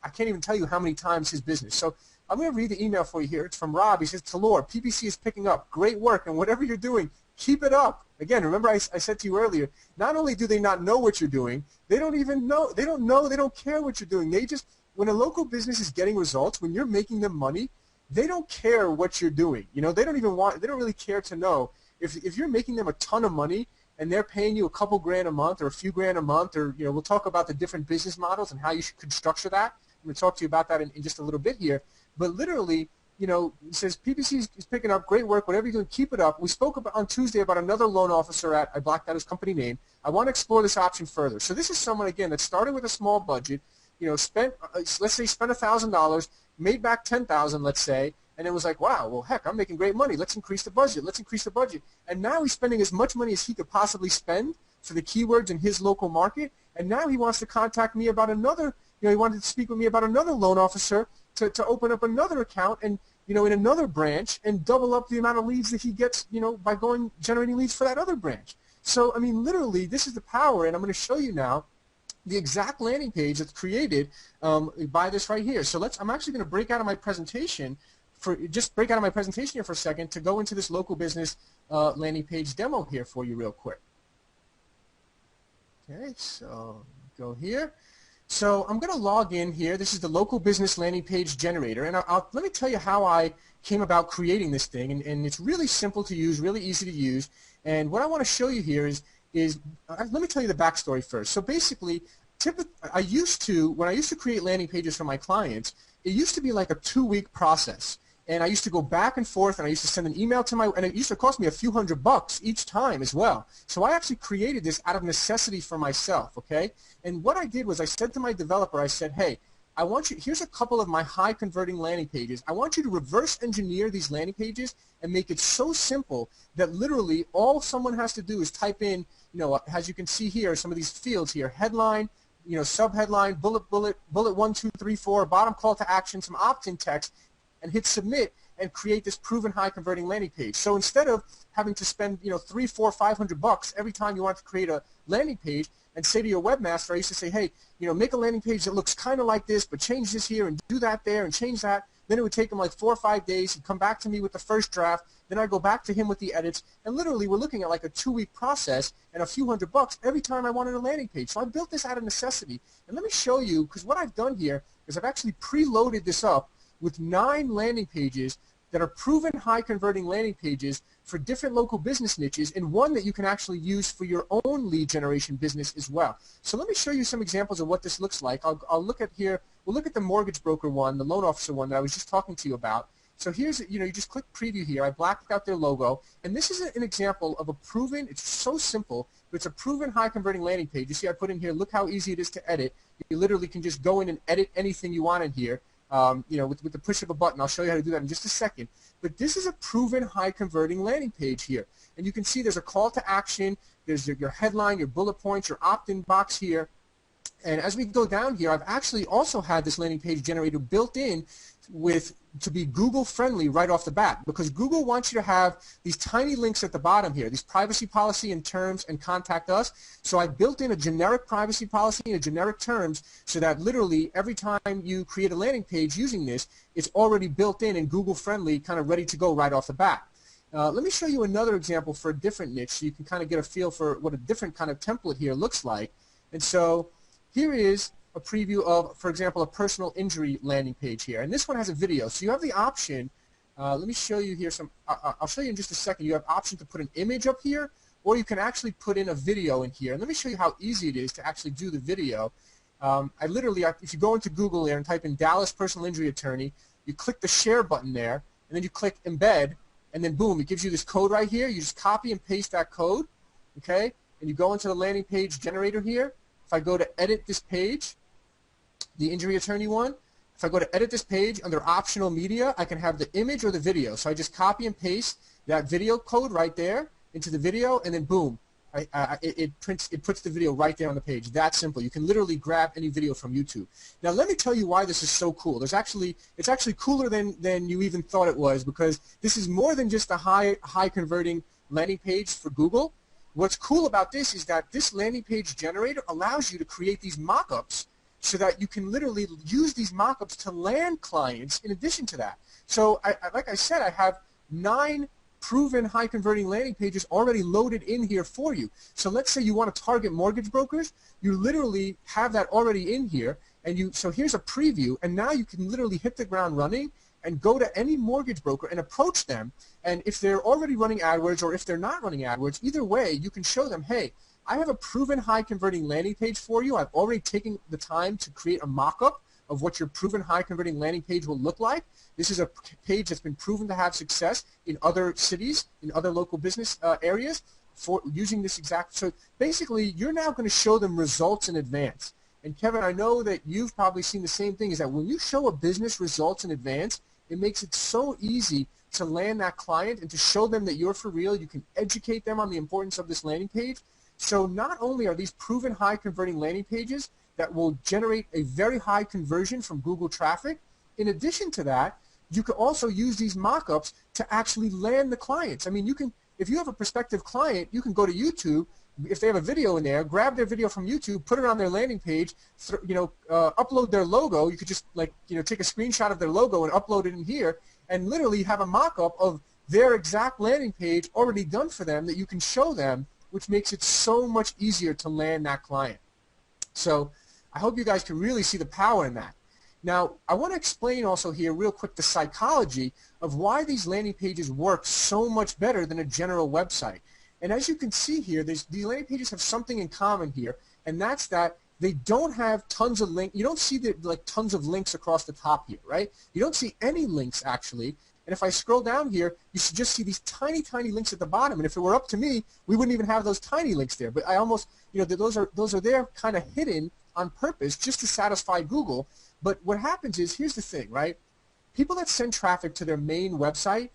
I can't even tell you how many times his business. So I'm going to read the email for you here. It's from Rob. He says, Talor, PPC is picking up. Great work, and whatever you're doing, keep it up. Again, remember I said to you earlier, not only do they not know what you're doing, they don't even know. They don't care what you're doing. They just, when a local business is getting results, when you're making them money, they don't care what you're doing. They don't really care to know. If you're making them a ton of money and they're paying you a couple grand a month or a few grand a month, or, we'll talk about the different business models and how you could structure that. I'm going to talk to you about that in just a little bit here. But literally, it says PPC is picking up, great work, whatever you're doing, keep it up. We spoke about, on Tuesday about another loan officer I blocked out his company name. I want to explore this option further. So this is someone, again, that started with a small budget, spent, let's say spent $1,000, made back $10,000, let's say, and it was like, wow, well, heck, I'm making great money. Let's increase the budget. Let's increase the budget. And now he's spending as much money as he could possibly spend for the keywords in his local market, and now he wants to contact me about another, he wanted to speak with me about another loan officer to open up another account and, in another branch and double up the amount of leads that he gets, by generating leads for that other branch. So, I mean, literally, this is the power, and I'm going to show you now the exact landing page that's created by this right here. So I'm actually going to break out of my presentation here for a second to go into this local business landing page demo here for you real quick. Okay, so go here. So I'm going to log in here. This is the local business landing page generator, and let me tell you how I came about creating this thing, and it's really simple to use, really easy to use. And what I want to show you here is let me tell you the backstory first. So basically, when I used to create landing pages for my clients, it used to be like a 2-week process. And I used to go back and forth, and I used to send an email and it used to cost me a few $100 each time as well. So I actually created this out of necessity for myself, okay? And what I did was I said to my developer, I said, hey, here's a couple of my high converting landing pages. I want you to reverse engineer these landing pages and make it so simple that literally all someone has to do is type in, as you can see here, some of these fields here, headline, subheadline, bullet 1, 2, 3, 4, bottom call to action, some opt-in text, and hit submit and create this proven high converting landing page. So instead of having to spend $300, $400, $500 every time you want to create a landing page and say to your webmaster, I used to say, hey, make a landing page that looks kind of like this, but change this here and do that there and change that. Then it would take him like 4 or 5 days. He'd come back to me with the first draft. Then I'd go back to him with the edits. And literally we're looking at like a 2-week process and a few $100 every time I wanted a landing page. So I built this out of necessity. And let me show you, because what I've done here is I've actually preloaded this up with 9 landing pages that are proven high converting landing pages for different local business niches, and one that you can actually use for your own lead generation business as well. So let me show you some examples of what this looks like. I'll look at here, we'll look at the mortgage broker one, the loan officer one that I was just talking to you about. So here's, you just click preview here. I blacked out their logo, and this is an example of a proven, it's so simple, but it's a proven high converting landing page. You see I put in here, look how easy it is to edit. You literally can just go in and edit anything you want in here. With the push of a button. I'll show you how to do that in just a second. But this is a proven high converting landing page here. And you can see there's a call to action, there's your headline, your bullet points, your opt-in box here. And as we go down here, I've actually also had this landing page generator built in to be Google friendly right off the bat, because Google wants you to have these tiny links at the bottom here, these privacy policy and terms and contact us. So I built in a generic privacy policy and a generic terms so that literally every time you create a landing page using this, it's already built in and Google friendly, kind of ready to go right off the bat. Let me show you another example for a different niche so you can kind of get a feel for what a different kind of template here looks like. And so here is a preview of, for example, a personal injury landing page here. And this one has a video. So you have the option, let me show you here I'll show you in just a second. You have option to put an image up here, or you can actually put in a video in here. And let me show you how easy it is to actually do the video. If you go into Google there and type in Dallas personal injury attorney, you click the share button there, and then you click embed, and then boom, it gives you this code right here. You just copy and paste that code, okay? And you go into the landing page generator here. If I go to edit this page, the injury attorney one, if I go to edit this page under optional media, I can have the image or the video. So I just copy and paste that video code right there into the video, and then boom, it puts the video right there on the page. That simple. You can literally grab any video from YouTube. Now let me tell you why this is so cool. It's actually cooler than you even thought it was, because this is more than just a high converting landing page for Google. What's cool about this is that this landing page generator allows you to create these mock-ups so that you can literally use these mock-ups to land clients in addition to that. So like I said, I have 9 proven high converting landing pages already loaded in here for you. So let's say you want to target mortgage brokers, you literally have that already in here, and so here's a preview, and now you can literally hit the ground running and go to any mortgage broker and approach them, and if they're already running AdWords or if they're not running AdWords, either way you can show them, hey, I have a proven high converting landing page for you. I've already taken the time to create a mock-up of what your proven high converting landing page will look like. This is a page that's been proven to have success in other cities, in other local business areas for using this exact. So basically you're now going to show them results in advance. And Kevin, I know that you've probably seen the same thing, is that when you show a business results in advance, it makes it so easy to land that client and to show them that you're for real. You can educate them on the importance of this landing page. So not only are these proven high converting landing pages that will generate a very high conversion from Google traffic, in addition to that, you can also use these mock-ups to actually land the clients. I mean, if you have a prospective client, you can go to YouTube. If they have a video in there, grab their video from YouTube, put it on their landing page, upload their logo. You could just take a screenshot of their logo and upload it in here, and literally have a mock-up of their exact landing page already done for them that you can show them, which makes it so much easier to land that client. So I hope you guys can really see the power in that. Now, I want to explain also here real quick the psychology of why these landing pages work so much better than a general website. And as you can see here, these landing pages have something in common here, and that's that they don't have tons of links. You don't see tons of links across the top here, right? You don't see any links actually. And if I scroll down here, you should just see these tiny, tiny links at the bottom. And if it were up to me, we wouldn't even have those tiny links there. But I almost, those are there kind of hidden on purpose just to satisfy Google. But what happens is, here's the thing, right? People that send traffic to their main website,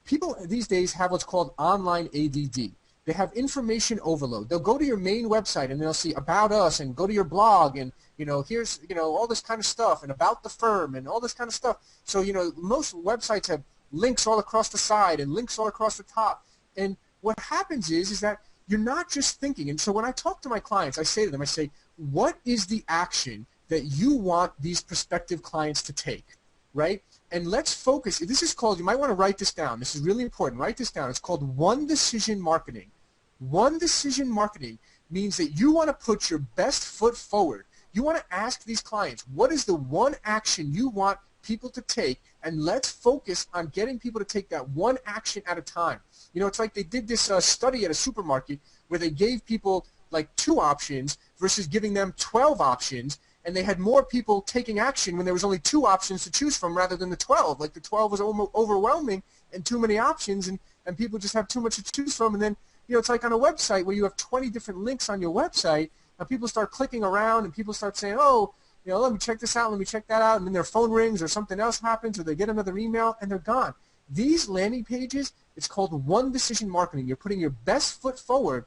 people these days have what's called online ADD. They have information overload. They'll go to your main website and they'll see about us and go to your blog and here's all this kind of stuff and about the firm and all this kind of stuff. So most websites have links all across the side and links all across the top. And what happens is that you're not just thinking. And so when I talk to my clients, I say to them, I say, what is the action that you want these prospective clients to take, right? And let's focus. This is called, you might want to write this down. This is really important. Write this down. It's called one decision marketing. One decision marketing means that you want to put your best foot forward. You want to ask these clients, what is the one action you want people to take, and let's focus on getting people to take that one action at a time. It's like they did this study at a supermarket where they gave people like 2 options versus giving them 12 options, and they had more people taking action when there was only 2 options to choose from rather than the 12. Like the 12 was overwhelming and too many options, and people just have too much to choose from. And then, it's like on a website where you have 20 different links on your website, and people start clicking around and people start saying, oh, let me check this out, let me check that out, and then their phone rings or something else happens or they get another email and they're gone. These landing pages, it's called one decision marketing. You're putting your best foot forward.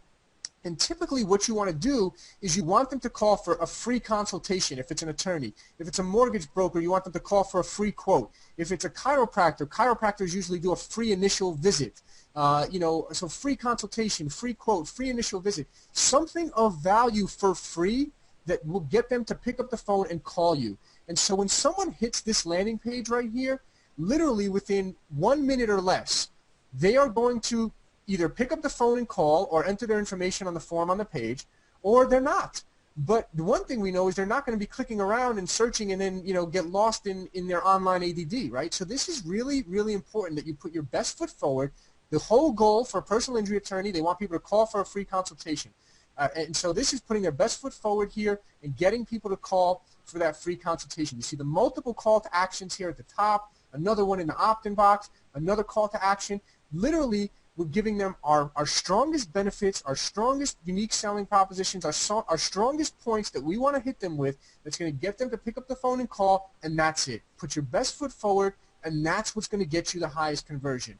And typically what you want to do is you want them to call for a free consultation if it's an attorney. If it's a mortgage broker, you want them to call for a free quote. If it's a chiropractor, chiropractors usually do a free initial visit. So free consultation, free quote, free initial visit. Something of value for free that will get them to pick up the phone and call you. And so when someone hits this landing page right here, literally within 1 minute or less, they are going to either pick up the phone and call or enter their information on the form on the page, or they're not. But the one thing we know is they're not going to be clicking around and searching and then get lost in their online ADD, right? So this is really, really important that you put your best foot forward. The whole goal for a personal injury attorney, they want people to call for a free consultation. And so this is putting their best foot forward here and getting people to call for that free consultation. You see the multiple call to actions here at the top, another one in the opt-in box, another call to action. Literally, we're giving them our strongest benefits, our strongest unique selling propositions, our strongest points that we want to hit them with that's going to get them to pick up the phone and call, and that's it. Put your best foot forward, and that's what's going to get you the highest conversion.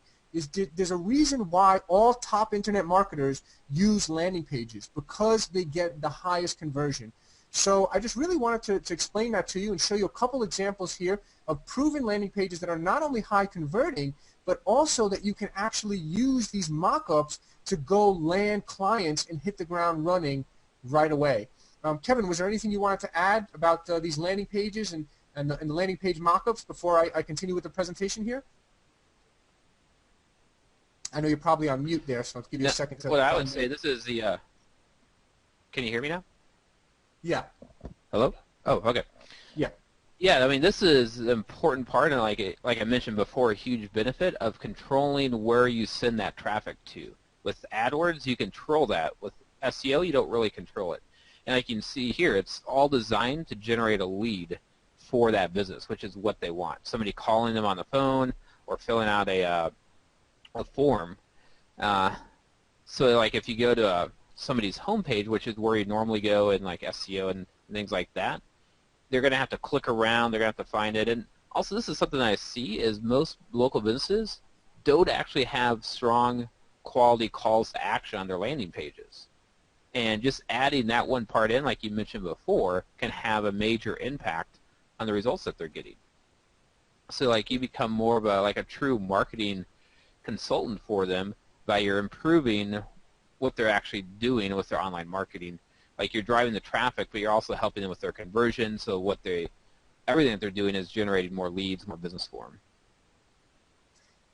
There's a reason why all top internet marketers use landing pages, because they get the highest conversion. So I just really wanted to explain that to you and show you a couple examples here of proven landing pages that are not only high converting, but also that you can actually use these mock-ups to go land clients and hit the ground running right away. Kevin, was there anything you wanted to add about these landing pages and the landing page mock-ups before I continue with the presentation here? I know you're probably on mute there, so I'll give you a second to... What I would say, this is the... Can you hear me now? Yeah. Hello? Oh, okay. Yeah. Yeah, I mean, this is an important part, and like I mentioned before, a huge benefit of controlling where you send that traffic to. With AdWords, you control that. With SEO, you don't really control it. And like you can see here, it's all designed to generate a lead for that business, which is what they want. Somebody calling them on the phone or filling out a form. So like if you go to somebody's homepage, which is where you normally go in like SEO and things like that, they're going to have to click around, they're going to have to find it. And also this is something I see is most local businesses don't actually have strong quality calls to action on their landing pages. And just adding that one part in, like you mentioned before, can have a major impact on the results that they're getting. So like you become more of a true marketing consultant for them by you're improving what they're actually doing with their online marketing. Like you're driving the traffic, but you're also helping them with their conversion. So everything that they're doing is generating more leads, more business for them.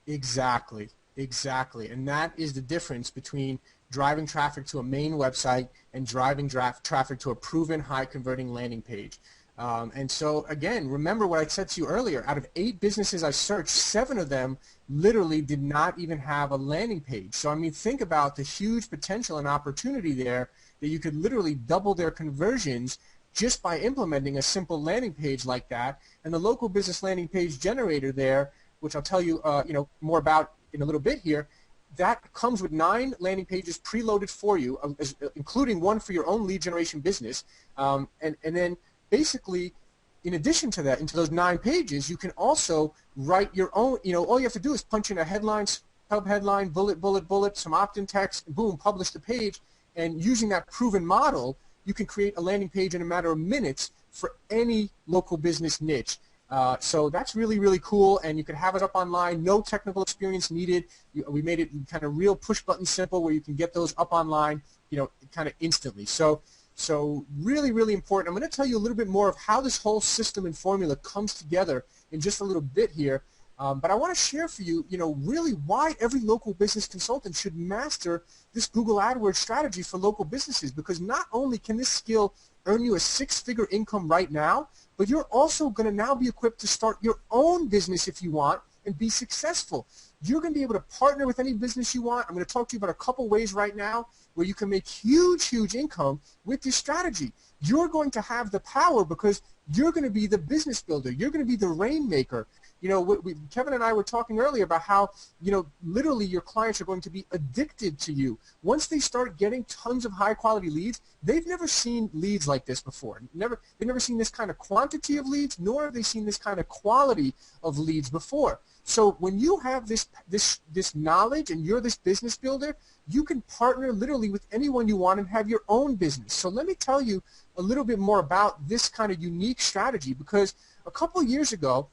Exactly, exactly. And that is the difference between driving traffic to a main website and driving traffic to a proven high converting landing page. And so again, remember what I said to you earlier, out of 8 businesses I searched, 7 of them literally did not even have a landing page. So I mean, think about the huge potential and opportunity there that you could literally double their conversions just by implementing a simple landing page like that. And the local business landing page generator there, which I'll tell you, more about in a little bit here, that comes with 9 landing pages preloaded for you, including one for your own lead generation business. And then basically, in addition to that, into those 9 pages, you can also write your own, all you have to do is punch in a headline, sub-headline, bullet, some opt-in text, and boom, publish the page. And using that proven model, you can create a landing page in a matter of minutes for any local business niche. So that's really, really cool, and you can have it up online, no technical experience needed. We made it kind of real push-button simple where you can get those up online, kind of instantly. So really, really important. I'm going to tell you a little bit more of how this whole system and formula comes together in just a little bit here. But I want to share for you, really why every local business consultant should master this Google AdWords strategy for local businesses, because not only can this skill earn you a 6-figure income right now, but you're also going to now be equipped to start your own business if you want and be successful. You're going to be able to partner with any business you want. I'm going to talk to you about a couple ways right now where you can make huge, huge income with this strategy. You're going to have the power because you're going to be the business builder. You're going to be the rainmaker. Kevin and I were talking earlier about how, literally your clients are going to be addicted to you. Once they start getting tons of high-quality leads, they've never seen leads like this before. They've never seen this kind of quantity of leads, nor have they seen this kind of quality of leads before. So when you have this knowledge and you're this business builder, you can partner literally with anyone you want and have your own business. So let me tell you a little bit more about this kind of unique strategy, because a couple of years ago,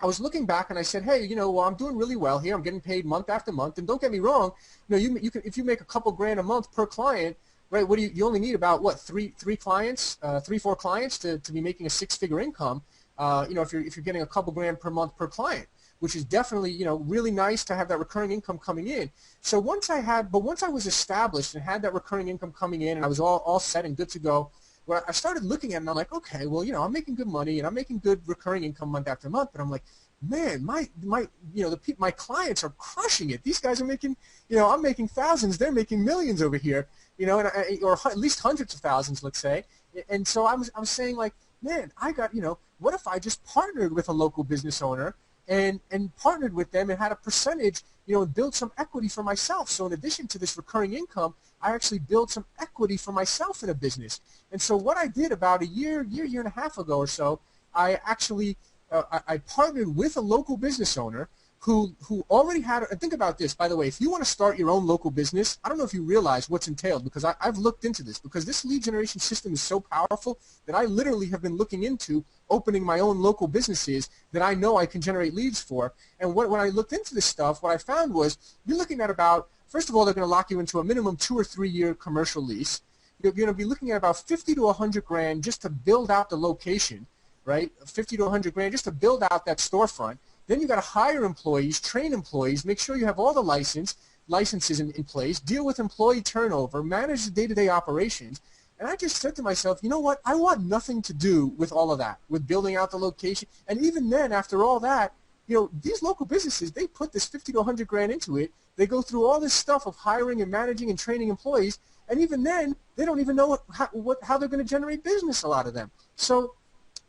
I was looking back and I said, hey, I'm doing really well here. I'm getting paid month after month. And don't get me wrong, you can, if you make a couple grand a month per client, right? What do you only need about three, four clients to be making a 6-figure income. If you're getting a couple grand per month per client, which is definitely really nice to have that recurring income coming in. So once I was established and had that recurring income coming in, and I was all set and good to go, well, I started looking at it and I'm like, okay, well, I'm making good money and I'm making good recurring income month after month, but I'm like, man, my clients are crushing it. These guys are making, I'm making thousands, they're making millions over here, or at least hundreds of thousands, let's say. And so I was saying, like, man, I got, what if I just partnered with a local business owner and partnered with them and had a percentage, and build some equity for myself. So in addition to this recurring income, I actually built some equity for myself in a business. And so what I did about a year and a half ago or so, I actually I partnered with a local business owner who already had, and think about this, by the way, if you want to start your own local business, I don't know if you realize what's entailed, because I've looked into this, because this lead generation system is so powerful that I literally have been looking into opening my own local businesses that I know I can generate leads for. And when I looked into this stuff, what I found was you're looking at about, first of all, they're going to lock you into a minimum 2 or 3 year commercial lease. You're going to be looking at about 50 to 100 grand just to build out the location, right? 50 to 100 grand just to build out that storefront. Then you got to hire employees, train employees, make sure you have all the licenses in place, deal with employee turnover, manage the day-to-day operations. And I just said to myself, you know what? I want nothing to do with all of that, with building out the location. And even then, after all that, these local businesses, they put this 50 to 100 grand into it. They go through all this stuff of hiring and managing and training employees. And even then, they don't even know how they're going to generate business, a lot of them. So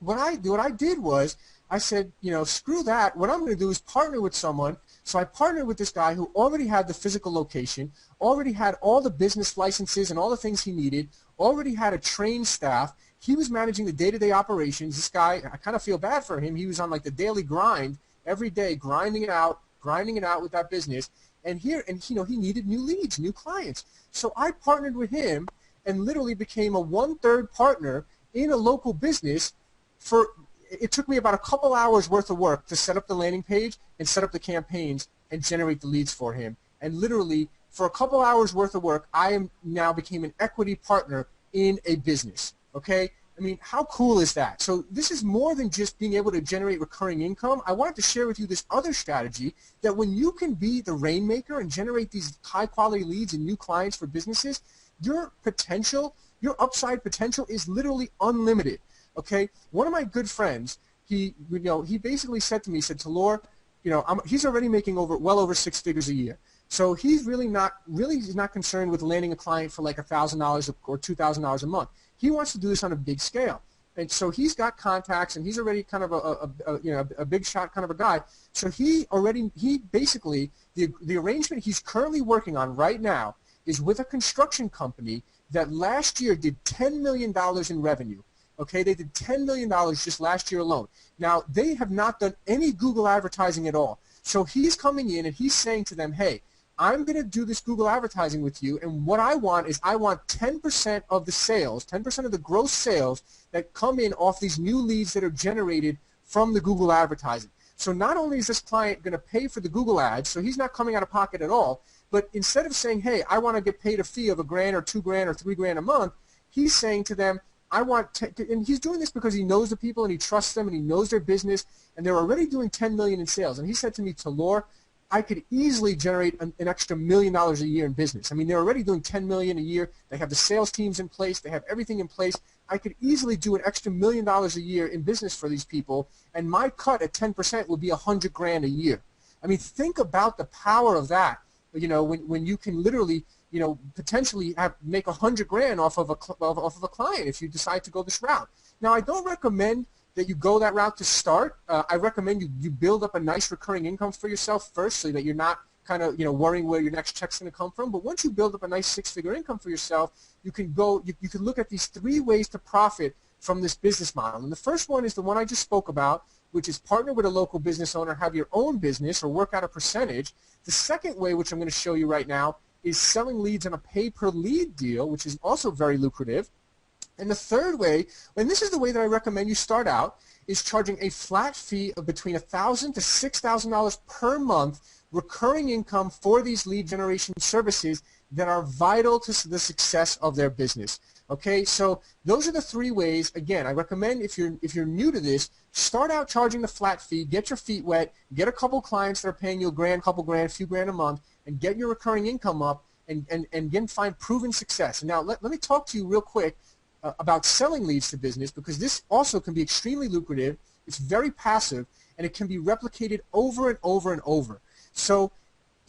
what I did was, I said, screw that. What I'm going to do is partner with someone. So I partnered with this guy who already had the physical location, already had all the business licenses and all the things he needed, already had a trained staff. He was managing the day-to-day operations. This guy, I kind of feel bad for him. He was on like the daily grind every day, grinding it out with that business. And he needed new leads, new clients. So I partnered with him and literally became a 1/3 partner in a local business. It took me about a couple hours worth of work to set up the landing page and set up the campaigns and generate the leads for him. And literally, for a couple hours worth of work, I am now became an equity partner in a business, okay? I mean, how cool is that? So this is more than just being able to generate recurring income. I wanted to share with you this other strategy that when you can be the rainmaker and generate these high-quality leads and new clients for businesses, your potential, your upside potential is literally unlimited, okay? One of my good friends, he basically said to me, he said, Talor, he's already making well over 6 figures a year. So he's really not concerned with landing a client for like $1,000 or $2,000 a month. He wants to do this on a big scale. And so he's got contacts, and he's already kind of a big shot kind of a guy. So he basically, the arrangement he's currently working on right now is with a construction company that last year did $10 million in revenue. Okay, they did $10 million just last year alone. Now, they have not done any Google advertising at all. So he's coming in and he's saying to them, hey, I'm going to do this Google advertising with you, and what I want is I want 10% of the sales, 10% of the gross sales that come in off these new leads that are generated from the Google advertising. So not only is this client going to pay for the Google ads, so he's not coming out of pocket at all, but instead of saying, hey, I want to get paid a fee of $1,000 or $2,000 or $3,000 a month, he's saying to them, and he's doing this because he knows the people and he trusts them and he knows their business, and they're already doing $10 million in sales. And he said to me, Talor, I could easily generate an extra $1 million a year in business. I mean, they're already doing $10 million a year. They have the sales teams in place. They have everything in place. I could easily do an extra $1 million a year in business for these people, and my cut at 10% would be $100,000 a year. I mean, think about the power of that. When you can literally, potentially make $100,000 off of a client if you decide to go this route. Now, I don't recommend that you go that route to start. I recommend you build up a nice recurring income for yourself first, so that you're not kind of worrying where your next check's going to come from. But once you build up a nice 6-figure income for yourself, you can look at these 3 ways to profit from this business model. And the first one is the one I just spoke about, which is partner with a local business owner, have your own business, or work out a percentage. The second way, which I'm going to show you right now, is selling leads on a pay-per-lead deal, which is also very lucrative. And the third way, and this is the way that I recommend you start out, is charging a flat fee of between $1,000 to $6,000 per month recurring income for these lead generation services that are vital to the success of their business. Okay, so those are the 3 ways. Again, I recommend if you're new to this, start out charging the flat fee, get your feet wet, get a couple clients that are paying you $1,000, couple grand, a few grand a month, and get your recurring income up, and again find proven success. And now let me talk to you real quick about selling leads to business, because this also can be extremely lucrative. It's very passive, and it can be replicated over and over and over. So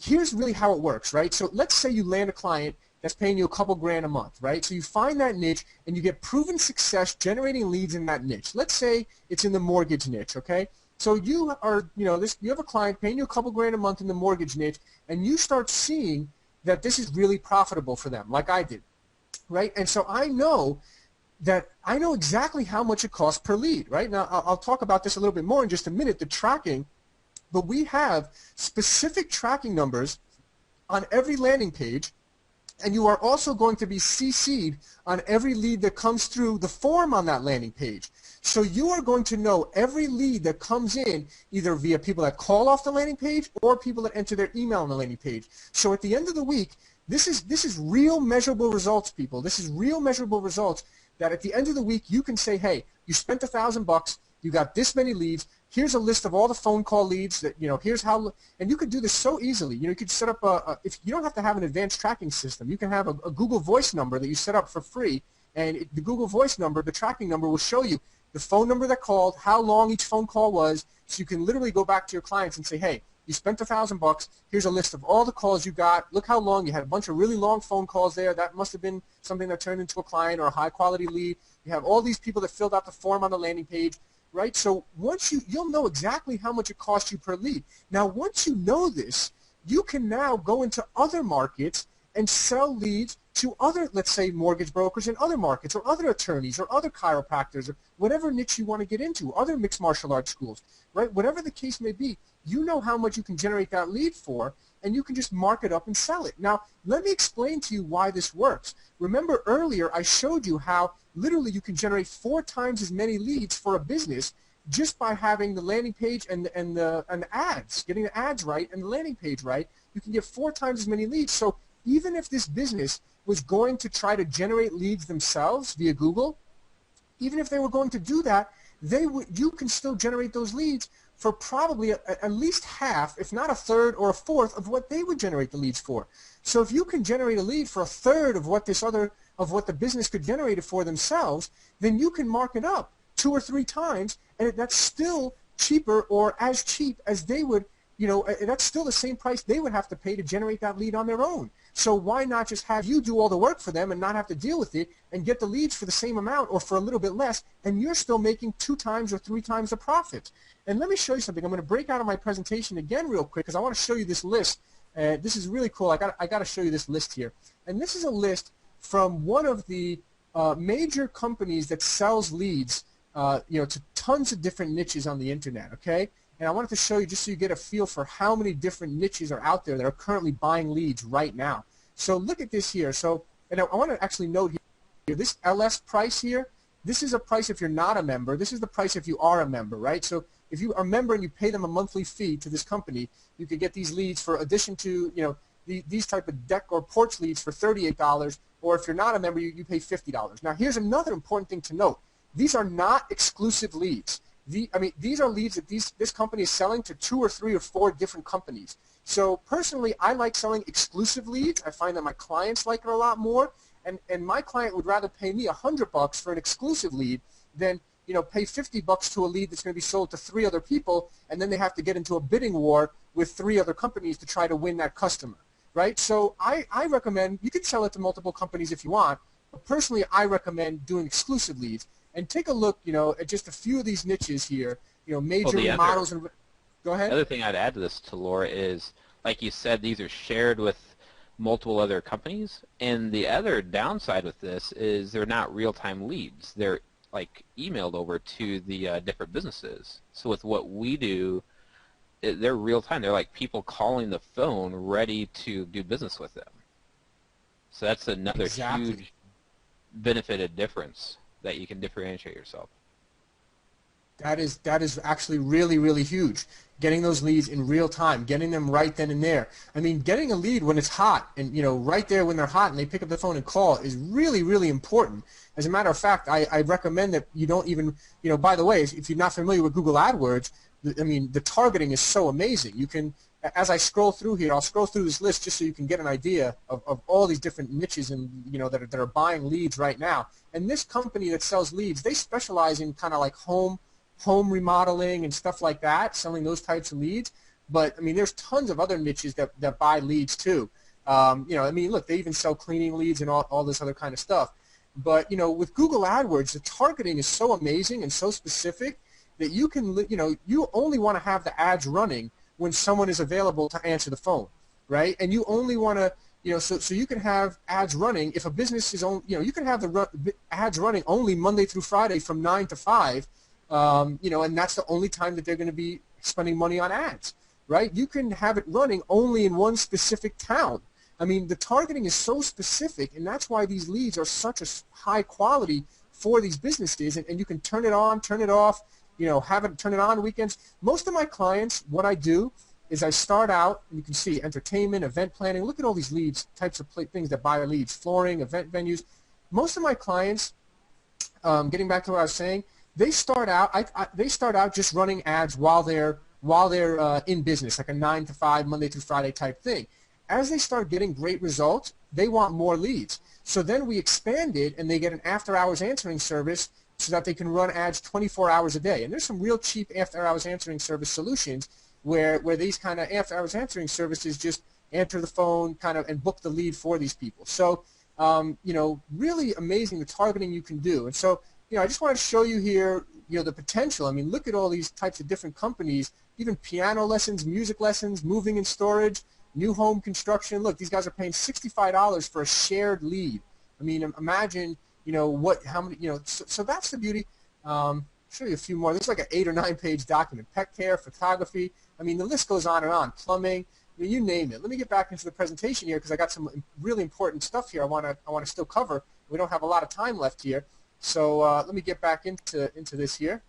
here's really how it works, right? So let's say you land a client that's paying you a couple grand a month, right? So you find that niche, and you get proven success generating leads in that niche. Let's say it's in the mortgage niche, okay? So you are, you have a client paying you a couple grand a month in the mortgage niche, and you start seeing that this is really profitable for them, like I did, right? And so I know exactly how much it costs per lead, right? Now, I'll talk about this a little bit more in just a minute, the tracking, but we have specific tracking numbers on every landing page, and you are also going to be CC'd on every lead that comes through the form on that landing page. So you are going to know every lead that comes in, either via people that call off the landing page or people that enter their email on the landing page. So at the end of the week, this is real measurable results, people. This is real measurable results that at the end of the week you can say, hey, you spent $1,000, you got this many leads, here's a list of all the phone call leads that, here's how, and you could do this so easily. You could set up if you don't have to have an advanced tracking system, you can have a Google Voice number that you set up for free, and the Google Voice number, the tracking number, will show you the phone number that called, how long each phone call was, so you can literally go back to your clients and say, hey, you spent $1,000, here's a list of all the calls you got, look how long, you had a bunch of really long phone calls there, that must have been something that turned into a client or a high quality lead, you have all these people that filled out the form on the landing page, right? So once you'll know exactly how much it costs you per lead. Now once you know this, you can now go into other markets and sell leads to other, let's say, mortgage brokers in other markets, or other attorneys, or other chiropractors, or whatever niche you want to get into, other mixed martial arts schools, right? Whatever the case may be, you know how much you can generate that lead for, and you can just mark it up and sell it. Now, let me explain to you why this works. Remember earlier I showed you how literally you can generate 4 times as many leads for a business just by having the landing page and the ads, getting the ads right and the landing page right. You can get 4 times as many leads. So even if this business was going to try to generate leads themselves via Google, even if they were going to do that, you can still generate those leads for probably at least half, if not a third or a fourth of what they would generate the leads for. So if you can generate a lead for a third of what what the business could generate it for themselves, then you can mark it up 2 or 3 times, and that's still cheaper or as cheap as they would, that's still the same price they would have to pay to generate that lead on their own. So why not just have you do all the work for them and not have to deal with it and get the leads for the same amount or for a little bit less, and you're still making 2 times or 3 times the profit. And let me show you something. I'm going to break out of my presentation again real quick because I want to show you this list. This is really cool. I got to show you this list here. And this is a list from one of the major companies that sells leads to tons of different niches on the internet, okay? And I wanted to show you just so you get a feel for how many different niches are out there that are currently buying leads right now. So look at this here. So, and I want to actually note here, this LS price here, this is a price if you're not a member. This is the price if you are a member, right? So if you are a member and you pay them a monthly fee to this company, you could get these leads for addition to, these type of deck or porch leads for $38, or if you're not a member, you pay $50. Now here's another important thing to note. These are not exclusive leads. These are leads that this company is selling to 2 or 3 or 4 different companies. So personally, I like selling exclusive leads. I find that my clients like it a lot more, and my client would rather pay me $100 for an exclusive lead than pay $50 to a lead that's going to be sold to 3 other people, and then they have to get into a bidding war with 3 other companies to try to win that customer, right? So I recommend, you can sell it to multiple companies if you want, but personally I recommend doing exclusive leads. And take a look, at just a few of these niches here, major models. And go ahead. The other thing I'd add to this, to Laura, is, like you said, these are shared with multiple other companies. And the other downside with this is they're not real-time leads. They're like emailed over to the different businesses. So with what we do, they're real-time. They're like people calling the phone ready to do business with them. So that's another huge benefited difference that you can differentiate yourself. That is actually really, really huge. Getting those leads in real time, getting them right then and there. I mean, getting a lead when it's hot and, right there when they're hot and they pick up the phone and call is really, really important. As a matter of fact, I recommend that you don't even, by the way, if you're not familiar with Google AdWords, the targeting is so amazing. You can, as I scroll through here, I'll scroll through this list just so you can get an idea of all these different niches and that are buying leads right now. And this company that sells leads, they specialize in kind of like home remodeling and stuff like that, selling those types of leads. But there's tons of other niches that buy leads too. Look, they even sell cleaning leads and all this other kind of stuff. But with Google AdWords, the targeting is so amazing and so specific that you can, you only want to have the ads running when someone is available to answer the phone, right? And you only want to, so you can have ads running if a business is on, you can have the ads running only Monday through Friday from 9 to 5, and that's the only time that they're going to be spending money on ads, right? You can have it running only in one specific town. The targeting is so specific, and that's why these leads are such a high quality for these businesses, and you can turn it on, turn it off, have it turn it on weekends. Most of my clients, what I do is I start out, and you can see entertainment, event planning. Look at all these leads, types of things that buy leads, flooring, event venues. Most of my clients, getting back to what I was saying, they start out just running ads while they're in business, like a 9 to 5, Monday through Friday type thing. As they start getting great results, they want more leads. So then we expand it, and they get an after-hours answering service so that they can run ads 24 hours a day. And there's some real cheap after-hours answering service solutions where these kind of after-hours answering services just answer the phone and book the lead for these people. So, really amazing the targeting you can do. And so, I just want to show you here, the potential. Look at all these types of different companies, even piano lessons, music lessons, moving and storage, new home construction. Look, these guys are paying $65 for a shared lead. Imagine, how many, so that's the beauty. Show you a few more. This is like an 8 or 9 page document. Pet care, photography. The list goes on and on. Plumbing, you name it. Let me get back into the presentation here because I got some really important stuff here I want to still cover. We don't have a lot of time left here. So let me get back into this here.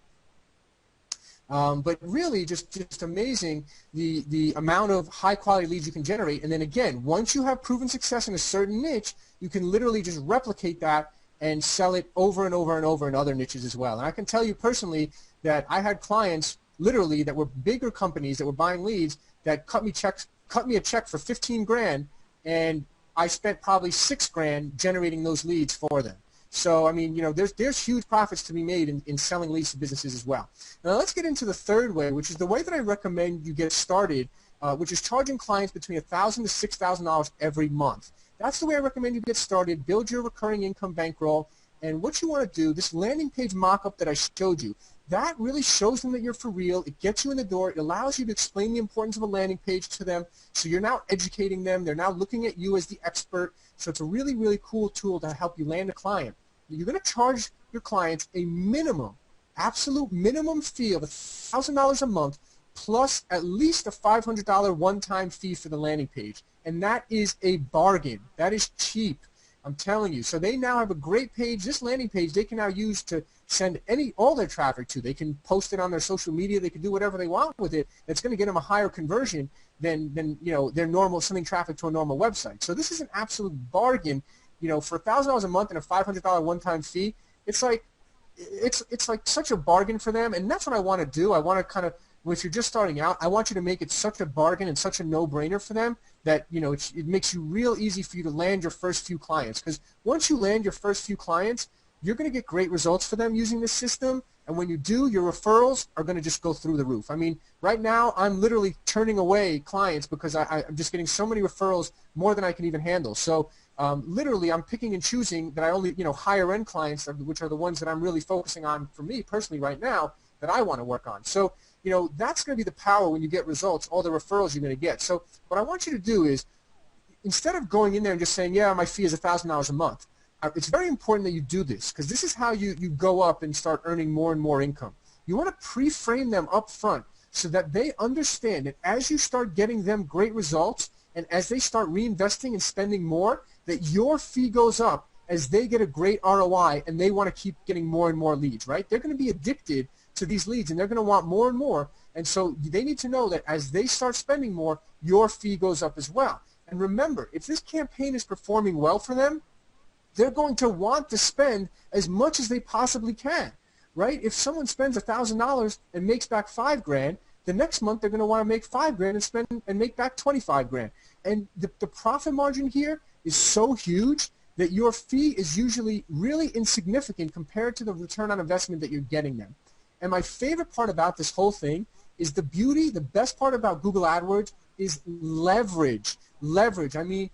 But really, just amazing the amount of high-quality leads you can generate. And then again, once you have proven success in a certain niche, you can literally just replicate that and sell it over and over and over in other niches as well. And I can tell you personally that I had clients literally that were bigger companies that were buying leads that cut me a check for 15 grand, and I spent probably 6 grand generating those leads for them. So, I mean, there's huge profits to be made in selling leads to businesses as well. Now, let's get into the third way, which is the way that I recommend you get started, which is charging clients between $1,000 to $6,000 every month. That's the way I recommend you get started. Build your recurring income bankroll. And what you want to do, this landing page mock-up that I showed you, that really shows them that you're for real. It gets you in the door. It allows you to explain the importance of a landing page to them. So you're now educating them. They're now looking at you as the expert. So it's a really, really cool tool to help you land a client. You're going to charge your clients a minimum, absolute minimum fee of $1,000 a month plus at least a $500 one-time fee for the landing page. And that is a bargain. That is cheap. I'm telling you. So they now have a great page. This landing page they can now use to send all their traffic to. They can post it on their social media. They can do whatever they want with it. It's going to get them a higher conversion than their normal sending traffic to a normal website. So this is an absolute bargain. For $1,000 a month and a $500 one-time fee, it's like such a bargain for them. And that's what I want to do. I want to kind of, if you're just starting out, I want you to make it such a bargain and such a no-brainer for them that it makes you real easy for you to land your first few clients. Because once you land your first few clients, you're going to get great results for them using this system. And when you do, your referrals are going to just go through the roof. I mean, right now I'm literally turning away clients because I'm just getting so many referrals, more than I can even handle. So literally I'm picking and choosing that I only, higher end clients, which are the ones that I'm really focusing on for me personally right now, that I want to work on. So that's going to be the power when you get results, all the referrals you're going to get. So what I want you to do is, instead of going in there and just saying, yeah, my fee is $1,000 a month, it's very important that you do this, because this is how you go up and start earning more and more income. You want to pre-frame them up front so that they understand that as you start getting them great results and as they start reinvesting and spending more, that your fee goes up as they get a great ROI and they want to keep getting more and more leads, right? They're going to be addicted to these leads and they're going to want more and more. And so they need to know that as they start spending more, your fee goes up as well. And remember, if this campaign is performing well for them, they're going to want to spend as much as they possibly can, right? If someone spends $1,000 and makes back $5 grand, the next month they're going to want to make $5 grand and spend and make back 25 grand. And the profit margin here is so huge that your fee is usually really insignificant compared to the return on investment that you're getting them. And my favorite part about this whole thing is the best part about Google AdWords is leverage. Leverage. I mean,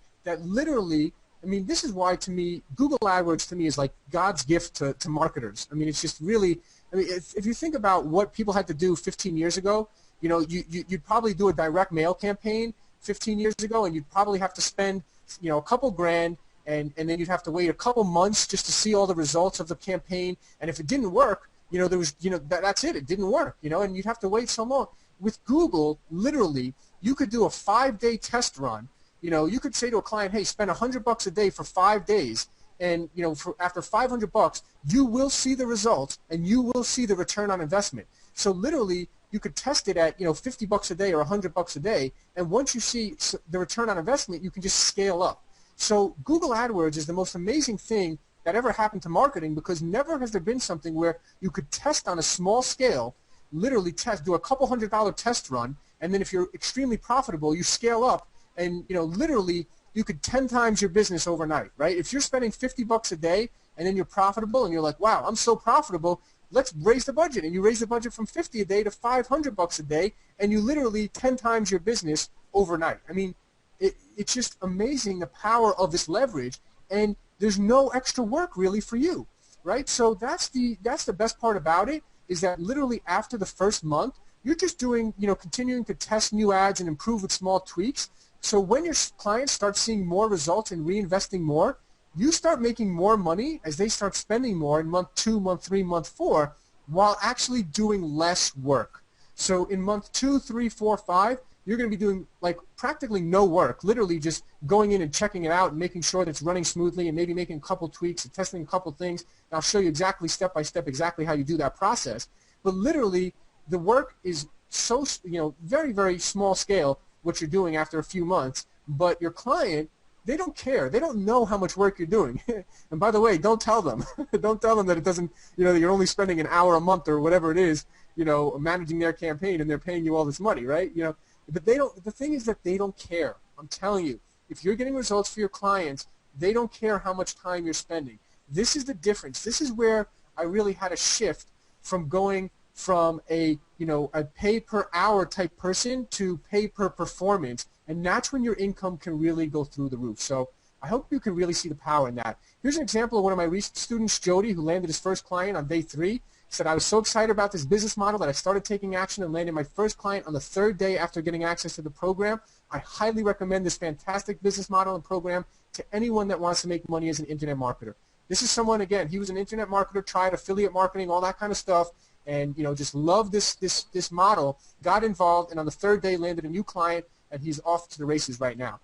this is why, to me, Google AdWords to me is like God's gift to marketers. I mean, it's just really, if you think about what people had to do 15 years ago, you'd probably do a direct mail campaign 15 years ago, and you'd probably have to spend, a couple grand, and then you'd have to wait a couple months just to see all the results of the campaign. And if it didn't work, that's it. It didn't work, and you'd have to wait so long. With Google, literally, you could do a 5-day test run. You could say to a client, hey, spend $100 a day for 5 days, and after $500, you will see the results and you will see the return on investment. So literally, you could test it at $50 a day or $100 a day, and once you see the return on investment, you can just scale up. So Google AdWords is the most amazing thing that ever happened to marketing, because never has there been something where you could test on a small scale, literally do a couple $100 test run, and then if you're extremely profitable, you scale up, and literally you could 10 times your business overnight, right? If you're spending $50 a day and then you're profitable and you're like, wow, I'm so profitable, let's raise the budget, and you raise the budget from $50 a day to $500 a day, and you literally 10 times your business overnight. I mean, it's just amazing the power of this leverage, and there's no extra work really for you, right? So that's the best part about it, is that literally after the first month, you're just doing, continuing to test new ads and improve with small tweaks. So when your clients start seeing more results and reinvesting more, you start making more money as they start spending more in month 2, month 3, month 4, while actually doing less work. So in month 2, 3, 4, 5, you're going to be doing like practically no work, literally just going in and checking it out and making sure that it's running smoothly, and maybe making a couple tweaks and testing a couple things. And I'll show you exactly step by step exactly how you do that process. But literally, the work is so, very, very small scale what you're doing after a few months, but your client, they don't care. They don't know how much work you're doing. And by the way, don't tell them. Don't tell them that it doesn't, that you're only spending an hour a month or whatever it is, managing their campaign and they're paying you all this money, right? But they don't, the thing is that they don't care. I'm telling you, if you're getting results for your clients, they don't care how much time you're spending. This is the difference. This is where I really had a shift from going from a pay per hour type person to pay per performance, and that's when your income can really go through the roof. So I hope you can really see the power in that. Here's an example of one of my recent students, Jody, who landed his first client on day 3. He said, I was so excited about this business model that I started taking action and landed my first client on the 3rd day after getting access to the program. I highly recommend this fantastic business model and program to anyone that wants to make money as an internet marketer. This is someone, again, he was an internet marketer, tried affiliate marketing, all that kind of stuff, and just loved this model, got involved, and on the 3rd day landed a new client, and he's off to the races right now.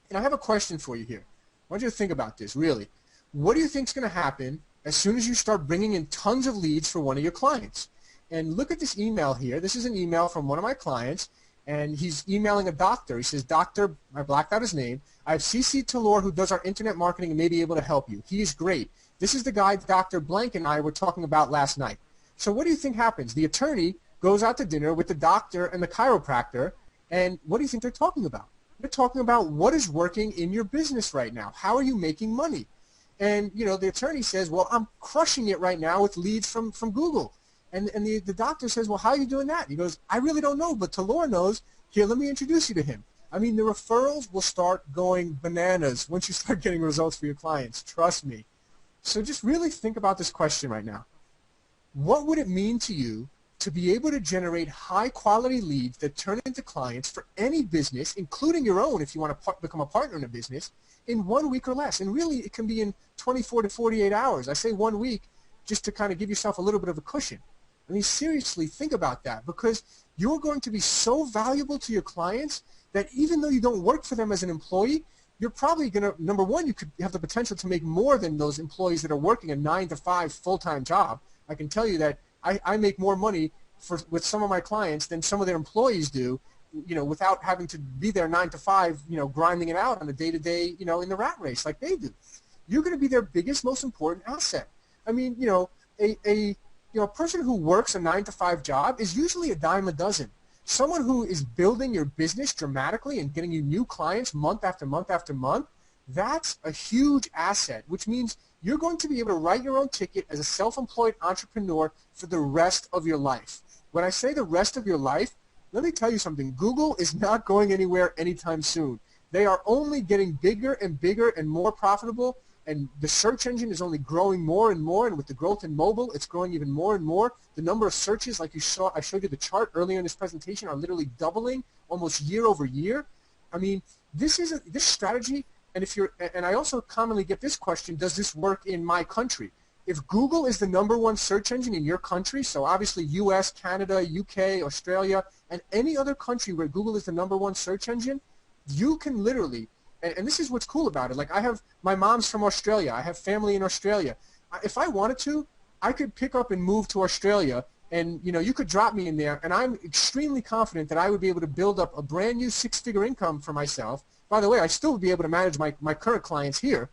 And I have a question for you here. I want you to think about this, really. What do you think is going to happen as soon as you start bringing in tons of leads for one of your clients? And look at this email here. This is an email from one of my clients, and he's emailing a doctor. He says, Doctor, I blacked out his name. I have CC Talor, who does our internet marketing and may be able to help you. He is great. This is the guy Dr. Blank and I were talking about last night. So what do you think happens? The attorney goes out to dinner with the doctor and the chiropractor, and what do you think they're talking about? They're talking about what is working in your business right now. How are you making money? And, the attorney says, well, I'm crushing it right now with leads from Google. And the doctor says, well, how are you doing that? He goes, I really don't know, but Talor knows. Here, let me introduce you to him. I mean, the referrals will start going bananas once you start getting results for your clients. Trust me. So just really think about this question right now. What would it mean to you to be able to generate high-quality leads that turn into clients for any business, including your own if you want to become a partner in a business, in 1 week or less? And really, it can be in 24 to 48 hours. I say 1 week just to kind of give yourself a little bit of a cushion. I mean, seriously, think about that, because you're going to be so valuable to your clients that even though you don't work for them as an employee, you're probably going to, number one, you could have the potential to make more than those employees that are working a 9-to-5 full-time job. I can tell you that I make more money with some of my clients than some of their employees do, without having to be there 9-to-5, grinding it out on a day-to-day, in the rat race like they do. You're going to be their biggest, most important asset. I mean, a person who works a 9-to-5 job is usually a dime a dozen. Someone who is building your business dramatically and getting you new clients month after month after month, that's a huge asset, which means you're going to be able to write your own ticket as a self-employed entrepreneur for the rest of your life. When I say the rest of your life, let me tell you something. Google is not going anywhere anytime soon. They are only getting bigger and bigger and more profitable, and the search engine is only growing more and more, and with the growth in mobile, it's growing even more and more. The number of searches, like I showed you the chart earlier in this presentation, are literally doubling almost year over year. I mean, this strategy. And I also commonly get this question, does this work in my country? If Google is the #1 search engine in your country, so obviously US, Canada, UK, Australia, and any other country where Google is the #1 search engine, you can literally, and this is what's cool about it, like my mom's from Australia, I have family in Australia. If I wanted to, I could pick up and move to Australia, and you could drop me in there, and I'm extremely confident that I would be able to build up a brand new 6-figure income for myself. By the way, I still would be able to manage my current clients here,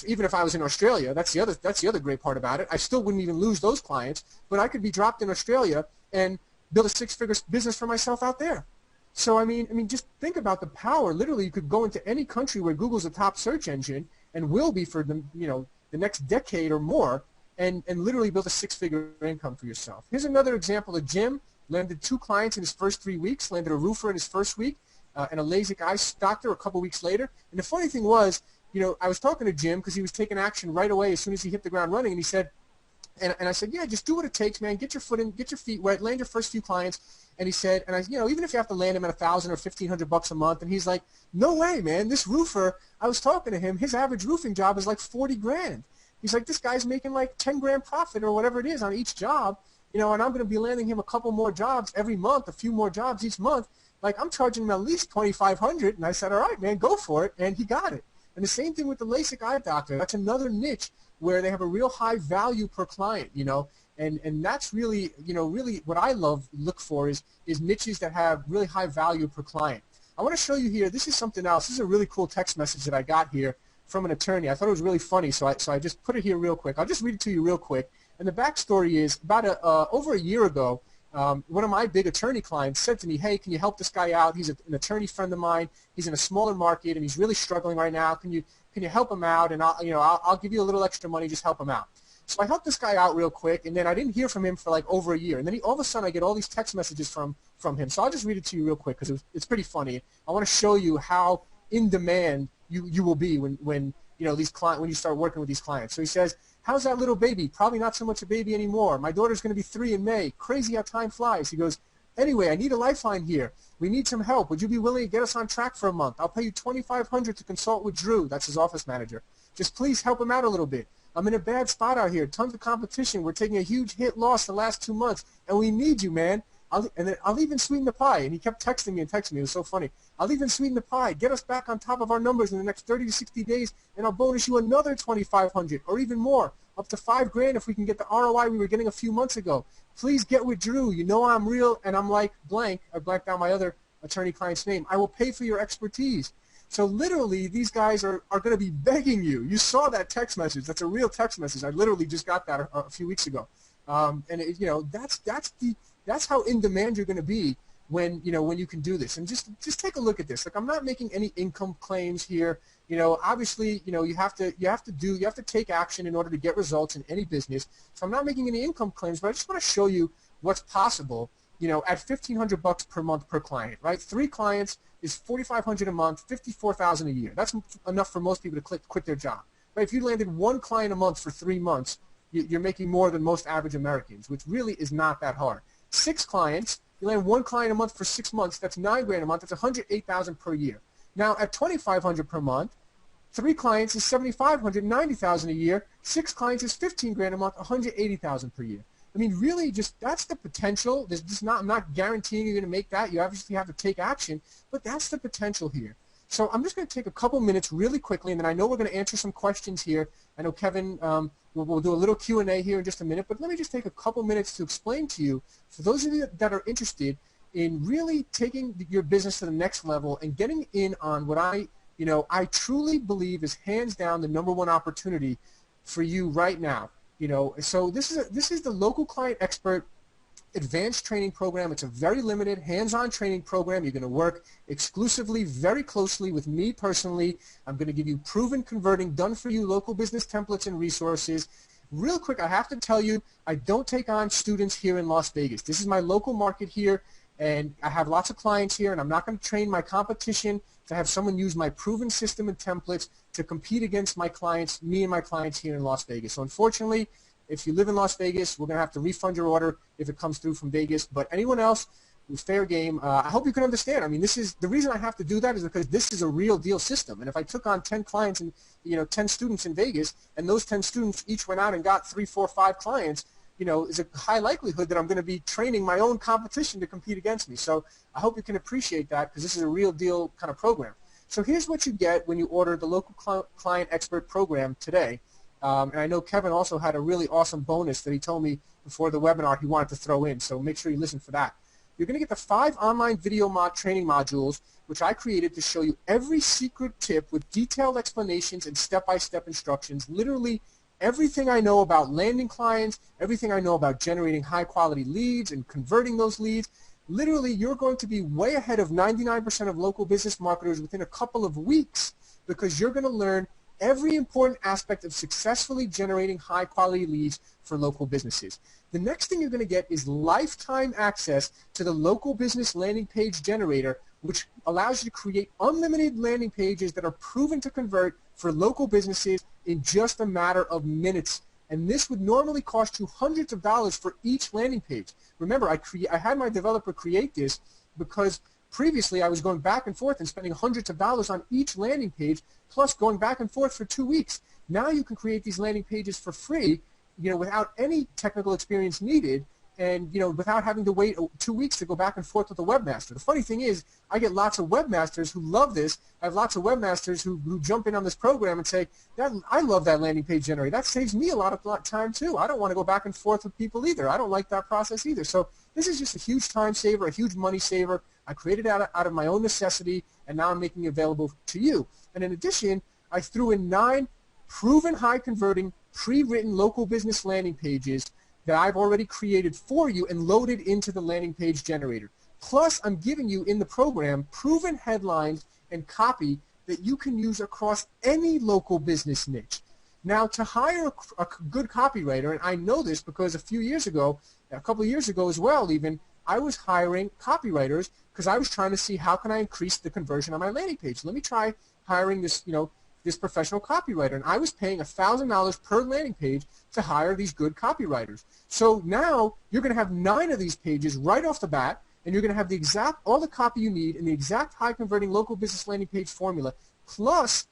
even if I was in Australia. That's the other great part about it. I still wouldn't even lose those clients, but I could be dropped in Australia and build a 6-figure business for myself out there. So I mean, just think about the power. Literally, you could go into any country where Google's a top search engine and will be for the next decade or more, and literally build a 6-figure income for yourself. Here's another example. A Jim landed 2 clients in his first 3 weeks. Landed a roofer in his first week. And a LASIK eye doctor a couple weeks later. And the funny thing was, I was talking to Jim because he was taking action right away as soon as he hit the ground running, and he said, and I said, yeah, just do what it takes, man. Get your foot in, get your feet wet, land your first few clients. And he said, even if you have to land him at $1,000 or $1,500 a month, and he's like, no way, man. This roofer, I was talking to him, his average roofing job is like 40 grand. He's like, this guy's making like 10 grand profit or whatever it is on each job, and I'm going to be landing him a couple more jobs every month, a few more jobs each month. Like, I'm charging him at least $2,500, and I said, all right, man, go for it, and he got it. And the same thing with the LASIK eye doctor. That's another niche where they have a real high value per client, you know, and that's really, you know, really what I look for is niches that have really high value per client. I want to show you here, this is something else. This is a really cool text message that I got here from an attorney. I thought it was really funny, so I just put it here real quick. I'll just read it to you real quick. And the backstory is about over a year ago, one of my big attorney clients said to me, hey, can you help this guy out? He's an attorney friend of mine. He's in a smaller market, and he's really struggling right now. Can you help him out? And I'll give you a little extra money. Just help him out. So I helped this guy out real quick, and then I didn't hear from him for like over a year. And then all of a sudden I get all these text messages from him. So I'll just read it to you real quick because it's pretty funny. I want to show you how in demand you will be when you know when you start working with these clients. So he says, how's that little baby? Probably not so much a baby anymore. My daughter's going to be 3 in May. Crazy how time flies. He goes, anyway, I need a lifeline here. We need some help. Would you be willing to get us on track for a month? I'll pay you $2,500 to consult with Drew. That's his office manager. Just please help him out a little bit. I'm in a bad spot out here. Tons of competition. We're taking a huge hit loss the last 2 months, and we need you, man. I'll even sweeten the pie. And he kept texting me. It was so funny. I'll even sweeten the pie. Get us back on top of our numbers in the next 30 to 60 days, and I'll bonus you another $2,500 or even more, up to $5,000 if we can get the ROI we were getting a few months ago. Please get with Drew. You know I'm real, and I'm like blank. I blanked out my other attorney client's name. I will pay for your expertise. So literally, these guys are going to be begging you. You saw that text message. That's a real text message. I literally just got that a few weeks ago. That's how in demand you're going to be when you can do this. And just take a look at this. Like, I'm not making any income claims here. Obviously, you have to take action in order to get results in any business. So I'm not making any income claims, but I just want to show you what's possible. At $1,500 per month per client, right? 3 clients is $4,500 a month, $54,000 a year. That's enough for most people to quit their job, right? If you landed 1 client a month for 3 months, you're making more than most average Americans, which really is not that hard. 6 clients, you land 1 client a month for 6 months. That's $9,000 a month. That's $108,000 per year. Now at $2,500 per month, 3 clients is $7,500, $90,000 a year. 6 clients is $15,000 a month, $180,000 per year. I mean, really, that's the potential. I'm not guaranteeing you're going to make that. You obviously have to take action, but that's the potential here. So I'm just going to take a couple minutes really quickly, and then I know we're going to answer some questions here. I know Kevin we'll do a little Q&A here in just a minute, but let me just take a couple minutes to explain to you, for those of you that are interested in really taking your business to the next level and getting in on what I truly believe is hands down the #1 opportunity for you right now. So this is the Local Client Expert Advanced Training Program. It's a very limited hands-on training program. You're going to work exclusively, very closely with me personally. I'm going to give you proven converting, done-for-you local business templates and resources. Real quick, I have to tell you, I don't take on students here in Las Vegas. This is my local market here, and I have lots of clients here, and I'm not going to train my competition to have someone use my proven system and templates to compete against my clients, me and my clients here in Las Vegas. So unfortunately, if you live in Las Vegas, we're going to have to refund your order if it comes through from Vegas. But anyone else, it's fair game. I hope you can understand. I mean, this is the reason I have to do that is because this is a real deal system. And if I took on 10 clients and 10 students in Vegas, and those 10 students each went out and got 3, 4, 5 clients, is a high likelihood that I'm going to be training my own competition to compete against me. So I hope you can appreciate that, because this is a real deal kind of program. So here's what you get when you order the Local Client Expert program today. And I know Kevin also had a really awesome bonus that he told me before the webinar he wanted to throw in, so make sure you listen for that. You're going to get the 5 online video training modules, which I created to show you every secret tip with detailed explanations and step-by-step instructions, literally everything I know about landing clients, everything I know about generating high-quality leads and converting those leads. Literally, you're going to be way ahead of 99% of local business marketers within a couple of weeks, because you're going to learn every important aspect of successfully generating high-quality leads for local businesses. The next thing you're going to get is lifetime access to the Local Business Landing Page Generator, which allows you to create unlimited landing pages that are proven to convert for local businesses in just a matter of minutes. And this would normally cost you hundreds of dollars for each landing page. Remember, I had my developer create this because previously I was going back and forth and spending hundreds of dollars on each landing page, plus going back and forth for 2 weeks. Now you can create these landing pages for free, without any technical experience needed, and without having to wait 2 weeks to go back and forth with a webmaster. The funny thing is, I get lots of webmasters who love this. I have lots of webmasters who jump in on this program and say, I love that landing page generator. That saves me a lot of time too. I don't want to go back and forth with people either. I don't like that process either. So this is just a huge time saver, a huge money saver. I created it out of my own necessity, and now I'm making it available to you. And in addition, I threw in 9 proven high-converting, pre-written local business landing pages that I've already created for you and loaded into the landing page generator. Plus, I'm giving you in the program proven headlines and copy that you can use across any local business niche. Now, to hire a good copywriter, and I know this because a couple of years ago as well even, I was hiring copywriters because I was trying to see how can I increase the conversion on my landing page. Let me try hiring this professional copywriter, and I was paying $1,000 per landing page to hire these good copywriters. So now you're going to have 9 of these pages right off the bat, and you're going to have all the copy you need and the exact high-converting local business landing page formula. Plus,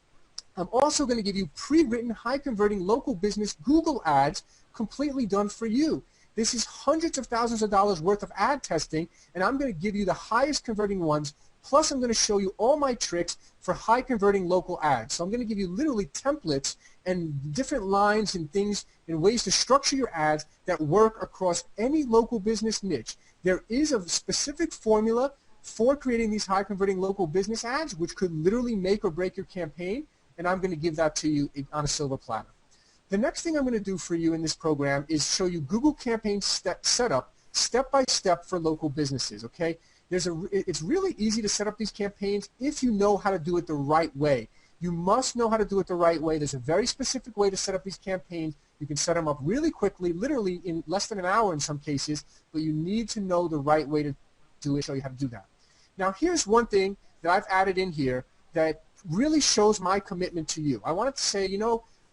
I'm also going to give you pre-written high-converting local business Google ads completely done for you. This is hundreds of thousands of dollars worth of ad testing, and I'm going to give you the highest converting ones. Plus, I'm going to show you all my tricks for high-converting local ads. So I'm going to give you literally templates and different lines and things and ways to structure your ads that work across any local business niche. There is a specific formula for creating these high-converting local business ads, which could literally make or break your campaign, and I'm going to give that to you on a silver platter. The next thing I'm going to do for you in this program is show you Google Campaign setup step-by-step for local businesses, okay? It's really easy to set up these campaigns if you know how to do it the right way. You must know how to do it the right way. There's a very specific way to set up these campaigns. You can set them up really quickly, literally in less than an hour in some cases, but you need to know the right way to do it, show you how to do that. Now, here's one thing that I've added in here that really shows my commitment to you. I wanted to say,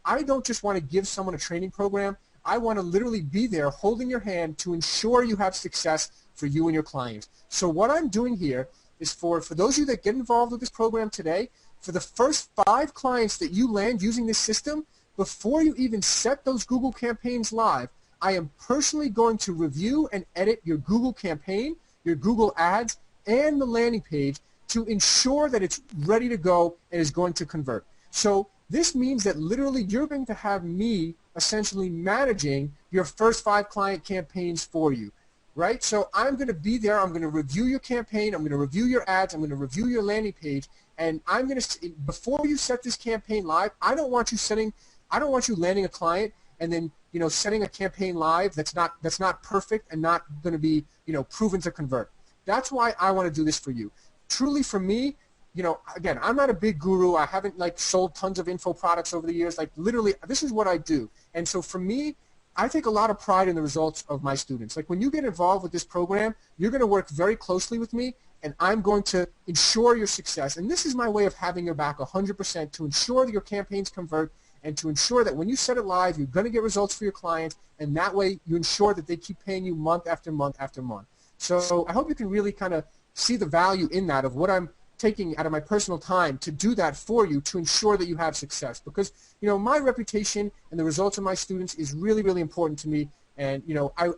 I don't just want to give someone a training program. I want to literally be there holding your hand to ensure you have success for you and your clients. So what I'm doing here is for those of you that get involved with this program today, for the first 5 clients that you land using this system, before you even set those Google campaigns live, I am personally going to review and edit your Google campaign, your Google ads, and the landing page to ensure that it's ready to go and is going to convert. So this means that literally you're going to have me essentially managing your first 5 client campaigns for you, right? So I'm going to be there. I'm going to review your campaign. I'm going to review your ads. I'm going to review your landing page. And I'm going to, before you set this campaign live, I don't want you landing a client and then, setting a campaign live that's not perfect and not going to be, proven to convert. That's why I want to do this for you. Truly for me, again, I'm not a big guru. I haven't sold tons of info products over the years. Literally, this is what I do. And so for me, I take a lot of pride in the results of my students. When you get involved with this program, you're going to work very closely with me, and I'm going to ensure your success. And this is my way of having your back 100% to ensure that your campaigns convert and to ensure that when you set it live, you're going to get results for your clients, and that way you ensure that they keep paying you month after month after month. So I hope you can really kind of see the value in that of what I'm taking out of my personal time to do that for you to ensure that you have success, because my reputation and the results of my students is really, really important to me, and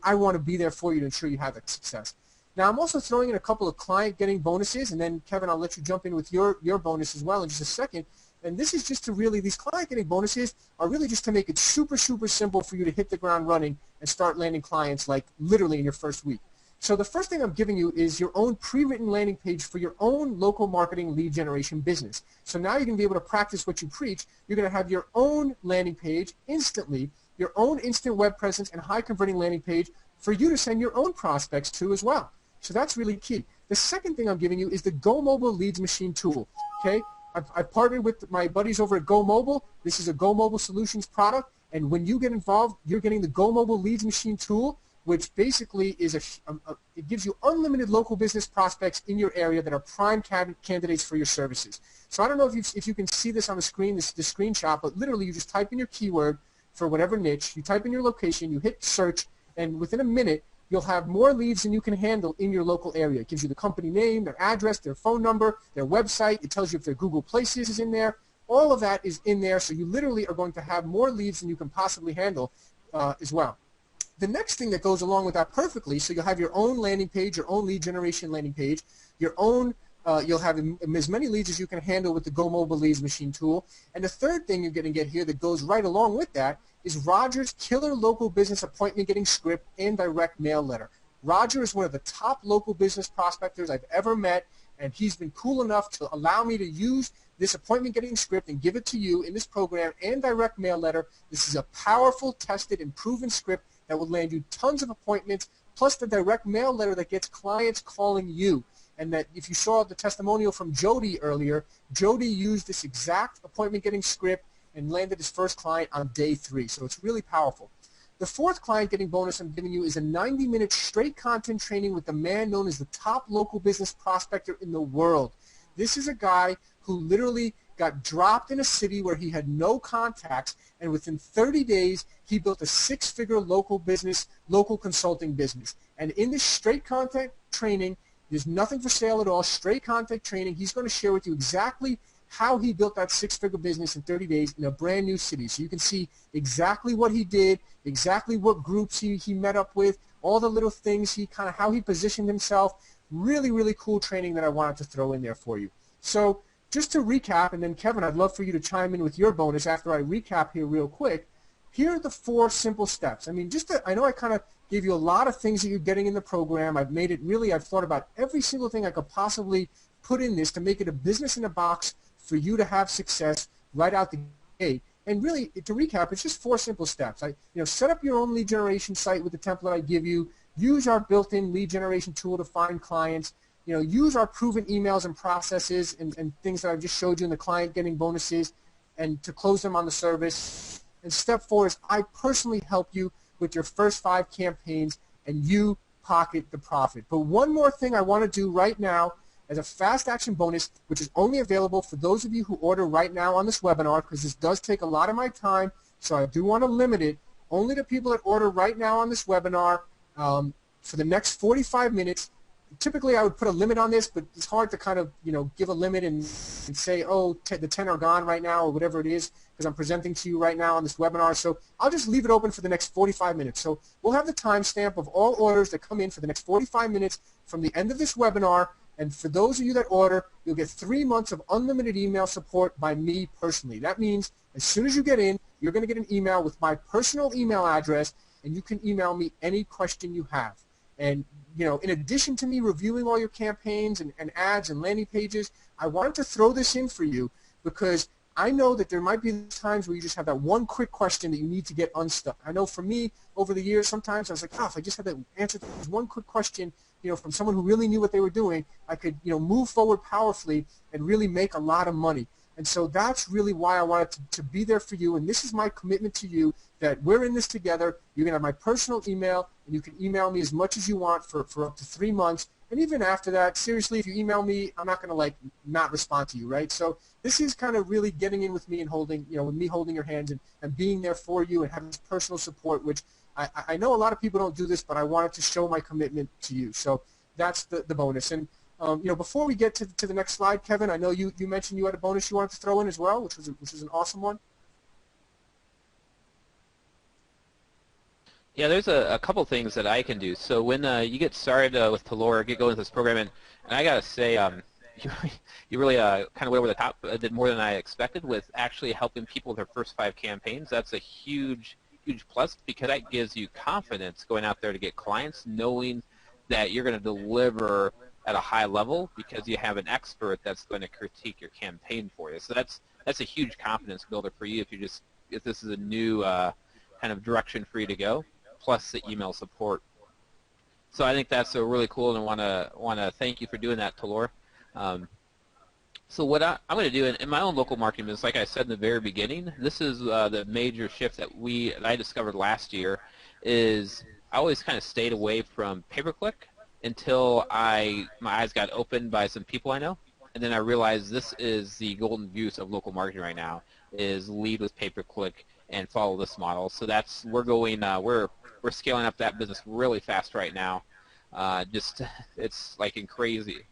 I want to be there for you to ensure you have that success. Now, I'm also throwing in a couple of client getting bonuses, and then Kevin, I'll let you jump in with your bonus as well in just a second. And this is just to really, these client getting bonuses are really just to make it super, super simple for you to hit the ground running and start landing clients literally in your first week. So the first thing I'm giving you is your own pre-written landing page for your own local marketing lead generation business. So now you're going to be able to practice what you preach. You're going to have your own landing page instantly, your own instant web presence and high converting landing page for you to send your own prospects to as well. So that's really key. The second thing I'm giving you is the Go Mobile Leads Machine tool. Okay, I've partnered with my buddies over at Go Mobile. This is a Go Mobile Solutions product, and when you get involved, you're getting the Go Mobile Leads Machine tool, which basically is it gives you unlimited local business prospects in your area that are prime candidates for your services. So I don't know if you can see this on the screen, the screenshot, but literally you just type in your keyword for whatever niche, you type in your location, you hit search, and within a minute, you'll have more leads than you can handle in your local area. It gives you the company name, their address, their phone number, their website. It tells you if their Google Places is in there. All of that is in there, so you literally are going to have more leads than you can possibly handle as well. the next thing that goes along with that perfectly, so you'll have your own landing page, your own lead generation landing page, your own, you'll have as many leads as you can handle with the Go Mobile Leads Machine tool. And the third thing you're going to get here that goes right along with that is Roger's killer local business appointment getting script and direct mail letter. Roger is one of the top local business prospectors I've ever met, and he's been cool enough to allow me to use this appointment getting script and give it to you in this program and direct mail letter. This is a powerful, tested, and proven script that will land you tons of appointments, plus the direct mail letter that gets clients calling you. And that if you saw the testimonial from Jody earlier, Jody used this exact appointment getting script and landed his first client on day 3. So it's really powerful. The fourth client getting bonus I'm giving you is a 90-minute straight content training with the man known as the top local business prospector in the world. This is a guy who literally got dropped in a city where he had no contacts, and within 30 days he built a 6-figure local business, local consulting business. And in this straight content training, there's nothing for sale at all, straight content training. He's going to share with you exactly how he built that 6-figure business in 30 days in a brand new city. So you can see exactly what he did, exactly what groups he met up with, all the little things, how he positioned himself. Really, really cool training that I wanted to throw in there for you. So just to recap, and then Kevin, I'd love for you to chime in with your bonus after I recap here real quick. Here are the 4 simple steps. I mean, I know I kind of gave you a lot of things that you're getting in the program. I've made it really, I've thought about every single thing I could possibly put in this to make it a business in a box for you to have success right out the gate. And really, to recap, it's just 4 simple steps. Set up your own lead generation site with the template I give you. Use our built-in lead generation tool to find clients. Use our proven emails and processes and things that I've just showed you in the client getting bonuses and to close them on the service. And step 4 is I personally help you with your first 5 campaigns and you pocket the profit. But one more thing I want to do right now as a fast action bonus, which is only available for those of you who order right now on this webinar, because this does take a lot of my time, so I do want to limit it only to people that order right now on this webinar for the next 45 minutes. Typically I would put a limit on this, but it's hard to kind of give a limit and say, oh, the 10 are gone right now or whatever it is, because I'm presenting to you right now on this webinar. So I'll just leave it open for the next 45 minutes. So we'll have the timestamp of all orders that come in for the next 45 minutes from the end of this webinar. And for those of you that order, you'll get 3 months of unlimited email support by me personally. That means as soon as you get in, you're going to get an email with my personal email address, and you can email me any question you have. And in addition to me reviewing all your campaigns and ads and landing pages, I wanted to throw this in for you because I know that there might be times where you just have that one quick question that you need to get unstuck. I know for me, over the years, sometimes I was like, if I just had that answer to this one quick question, from someone who really knew what they were doing, I could, move forward powerfully and really make a lot of money. And so that's really why I wanted to be there for you. And this is my commitment to you that we're in this together. You're going to have my personal email, and you can email me as much as you want for up to 3 months. And even after that, seriously, if you email me, I'm not going to not respond to you, right? So this is kind of really getting in with me and holding, with me holding your hands and being there for you and having this personal support, which I know a lot of people don't do this, but I wanted to show my commitment to you. So that's the bonus. And before we get to the next slide, Kevin, I know you mentioned you had a bonus you wanted to throw in as well, which was an awesome one. Yeah, there's a couple things that I can do. So when you get started with Talora, get going with this program, and I gotta say, you really kind of went over the top, did more than I expected with actually helping people with their first 5 campaigns. That's a huge plus because that gives you confidence going out there to get clients, knowing that you're going to deliver at a high level because you have an expert that's going to critique your campaign for you. So that's a huge confidence builder for you if this is a new kind of direction for you to go, plus the email support. So I think that's really cool, and I want to thank you for doing that, Talora. So what I'm going to do in my own local marketing business, like I said in the very beginning, this is the major shift that I discovered last year, is I always kind of stayed away from pay-per-click until my eyes got opened by some people I know, and then I realized this is the golden goose of local marketing right now, is lead with pay-per-click and follow this model. So we're scaling up that business really fast right now. It's crazy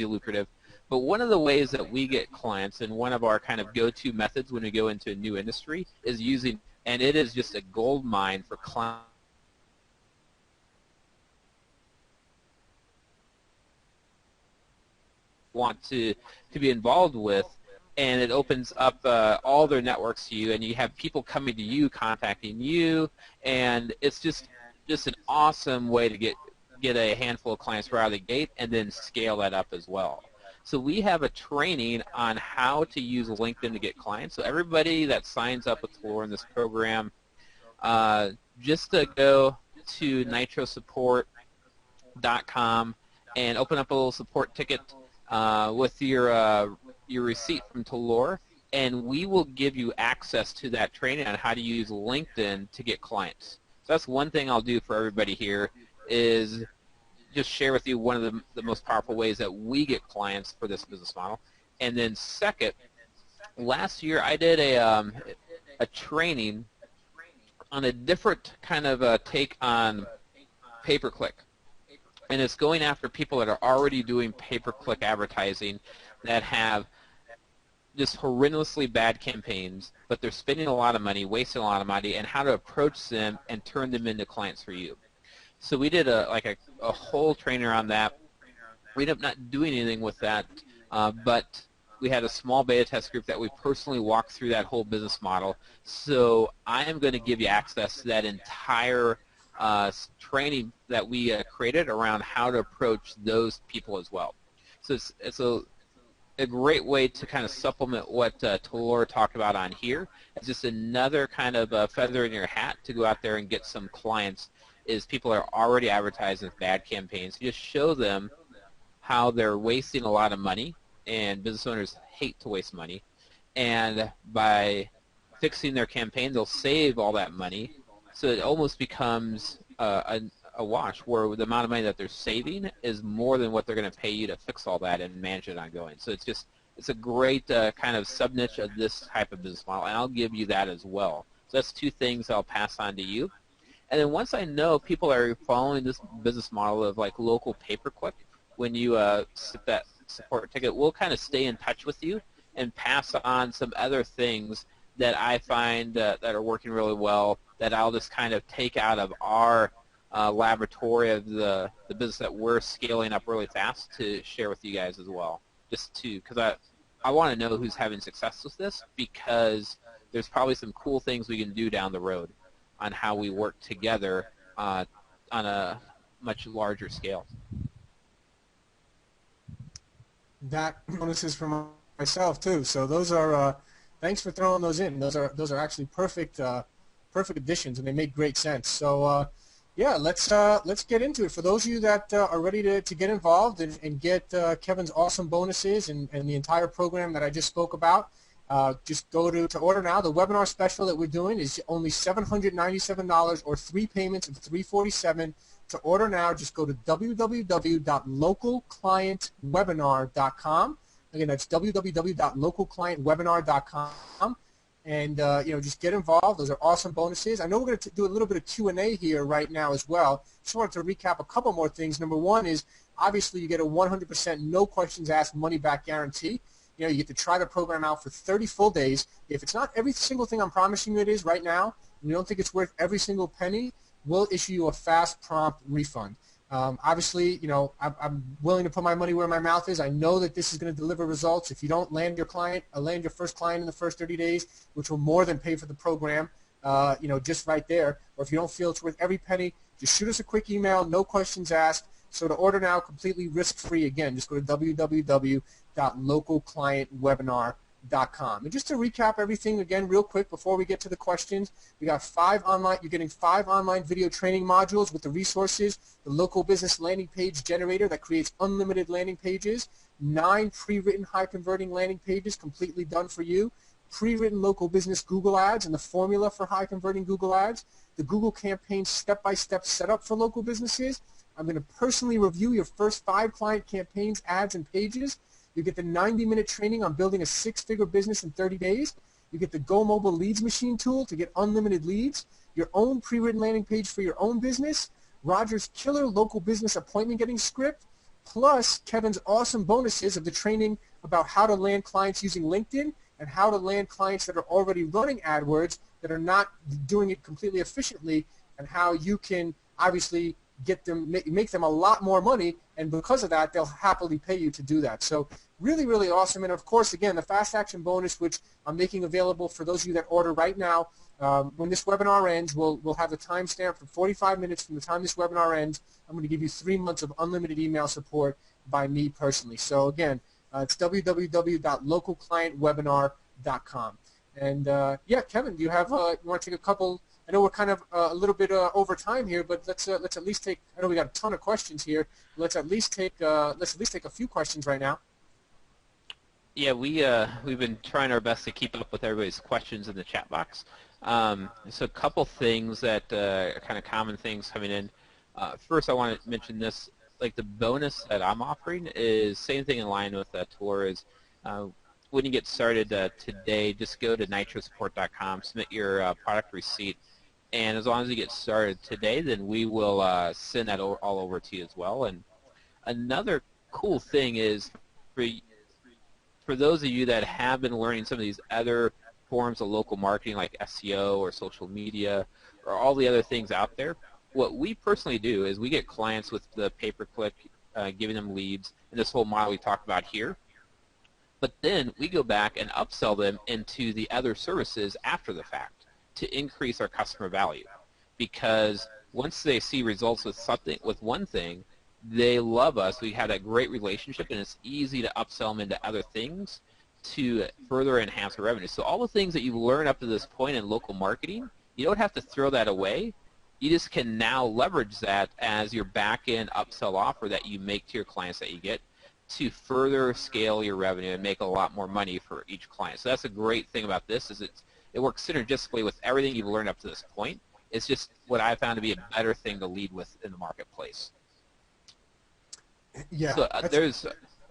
lucrative. But one of the ways that we get clients, and one of our kind of go-to methods when we go into a new industry, is using, and it is just a gold mine for clients want to be involved with, and it opens up all their networks to you, and you have people coming to you, contacting you, and it's just an awesome way to get a handful of clients right out of the gate and then scale that up as well. So we have a training on how to use LinkedIn to get clients. So everybody that signs up with Talora in this program, just to go to nitrosupport.com and open up a little support ticket with your receipt from Talora, and we will give you access to that training on how to use LinkedIn to get clients. So that's one thing I'll do for everybody here, is just share with you one of the most powerful ways that we get clients for this business model. And then second, last year I did a training on a different kind of take on pay-per-click. And it's going after people that are already doing pay-per-click advertising that have just horrendously bad campaigns, but they're spending a lot of money, wasting a lot of money, and how to approach them and turn them into clients for you. So we did a whole trainer on that. We ended up not doing anything with that, but we had a small beta test group that we personally walked through that whole business model. So I am going to give you access to that entire training that we created around how to approach those people as well. So it's a great way to kind of supplement what Talora talked about on here. It's just another kind of feather in your hat to go out there and get some clients, is people are already advertising with bad campaigns. You just show them how they're wasting a lot of money, and business owners hate to waste money, and by fixing their campaign, they'll save all that money, so it almost becomes a wash, where the amount of money that they're saving is more than what they're going to pay you to fix all that and manage it ongoing. So it's a great kind of sub-niche of this type of business model, and I'll give you that as well. So that's two things I'll pass on to you. And then once I know people are following this business model of like local pay-per-click, when you set that support ticket, we'll kind of stay in touch with you and pass on some other things that I find that are working really well, that I'll just kind of take out of our laboratory of the business that we're scaling up really fast to share with you guys as well. Just to, because I want to know who's having success with this, because there's probably some cool things we can do down the road on how we work together on a much larger scale. That bonuses for myself too. So those are thanks for throwing those in. Those are actually perfect additions, and they make great sense. So yeah, let's get into it. For those of you that are ready to get involved and get Kevin's awesome bonuses and the entire program that I just spoke about, just go to order now. The webinar special that we're doing is only $797, or 3 payments of $347. To order now, just go to www.localclientwebinar.com. Again, that's www.localclientwebinar.com. And just get involved. Those are awesome bonuses. I know we're going to do a little bit of Q&A here right now as well. Just wanted to recap a couple more things. Number one is, obviously, you get a 100% no questions asked money back guarantee. You get to try the program out for 30 full days. If it's not every single thing I'm promising you it is right now, and you don't think it's worth every single penny, we'll issue you a fast, prompt refund. Obviously, I'm willing to put my money where my mouth is. I know that this is going to deliver results. If you don't land your first client in the first 30 days, which will more than pay for the program, just right there, or if you don't feel it's worth every penny, just shoot us a quick email, no questions asked. So to order now, completely risk-free, again, just go to www.localclientwebinar.com. And just to recap everything again real quick before we get to the questions, we got you're getting 5 online video training modules with the resources, the local business landing page generator that creates unlimited landing pages, 9 pre-written high-converting landing pages completely done for you, pre-written local business Google ads and the formula for high-converting Google ads, the Google campaign step-by-step setup for local businesses. I'm going to personally review your first 5 client campaigns, ads, and pages. You get the 90-minute training on building a 6-figure business in 30 days. You get the Go Mobile Leads Machine tool to get unlimited leads, your own pre-written landing page for your own business, Roger's killer local business appointment getting script, plus Kevin's awesome bonuses of the training about how to land clients using LinkedIn and how to land clients that are already running AdWords that are not doing it completely efficiently, and how you can obviously get them, make them a lot more money, and because of that, they'll happily pay you to do that. So really, really awesome. And of course, again, the Fast Action bonus, which I'm making available for those of you that order right now. When this webinar ends, we'll have the timestamp for 45 minutes from the time this webinar ends. I'm going to give you 3 months of unlimited email support by me personally. So again, it's www.localclientwebinar.com. And yeah, Kevin, do you have you want to take a couple? I know we're kind of a little bit over time here, but let's at least take. I know we got a ton of questions here. Let's at least take a few questions right now. Yeah, we've been trying our best to keep up with everybody's questions in the chat box. So a couple things that are kind of common things coming in. First, I want to mention this. Like the bonus that I'm offering is same thing in line with Talora. When you get started today, just go to nitrosupport.com, submit your product receipt, and as long as you get started today, then we will send that all over to you as well. And another cool thing is for those of you that have been learning some of these other forms of local marketing like SEO or social media or all the other things out there, what we personally do is we get clients with the pay-per-click, giving them leads, and this whole model we talked about here. But then we go back and upsell them into the other services after the fact to increase our customer value. Because once they see results with one thing, they love us. We have that great relationship, and it's easy to upsell them into other things to further enhance our revenue. So all the things that you've learned up to this point in local marketing, you don't have to throw that away. You just can now leverage that as your back-end upsell offer that you make to your clients that you get to further scale your revenue and make a lot more money for each client. So that's a great thing about this is it works synergistically with everything you've learned up to this point. It's just what I found to be a better thing to lead with in the marketplace. Yeah. So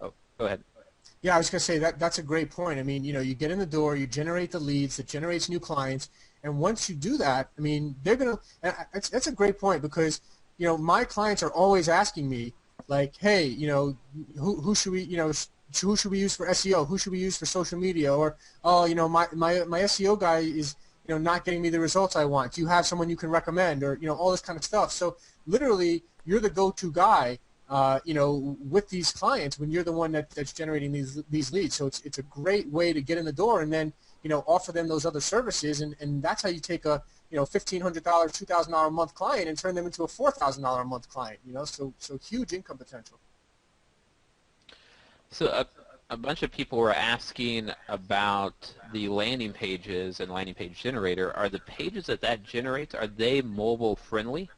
oh, go ahead. Yeah, I was going to say that's a great point. I mean, you get in the door, you generate the leads, that generates new clients, and once you do that, I mean, they're going to. That's a great point because my clients are always asking me, like, hey, who should we, who should we use for SEO? Who should we use for social media? Or, oh, my SEO guy is, not getting me the results I want. Do you have someone you can recommend? Or, all this kind of stuff. So literally, you're the go-to guy, with these clients when you're the one that's generating these leads. So it's a great way to get in the door and then, offer them those other services. And that's how you take a, $1,500, $2,000 a month client and turn them into a $4,000 a month client, so huge income potential. So a bunch of people were asking about the landing pages and landing page generator. Are the pages that generates, are they mobile friendly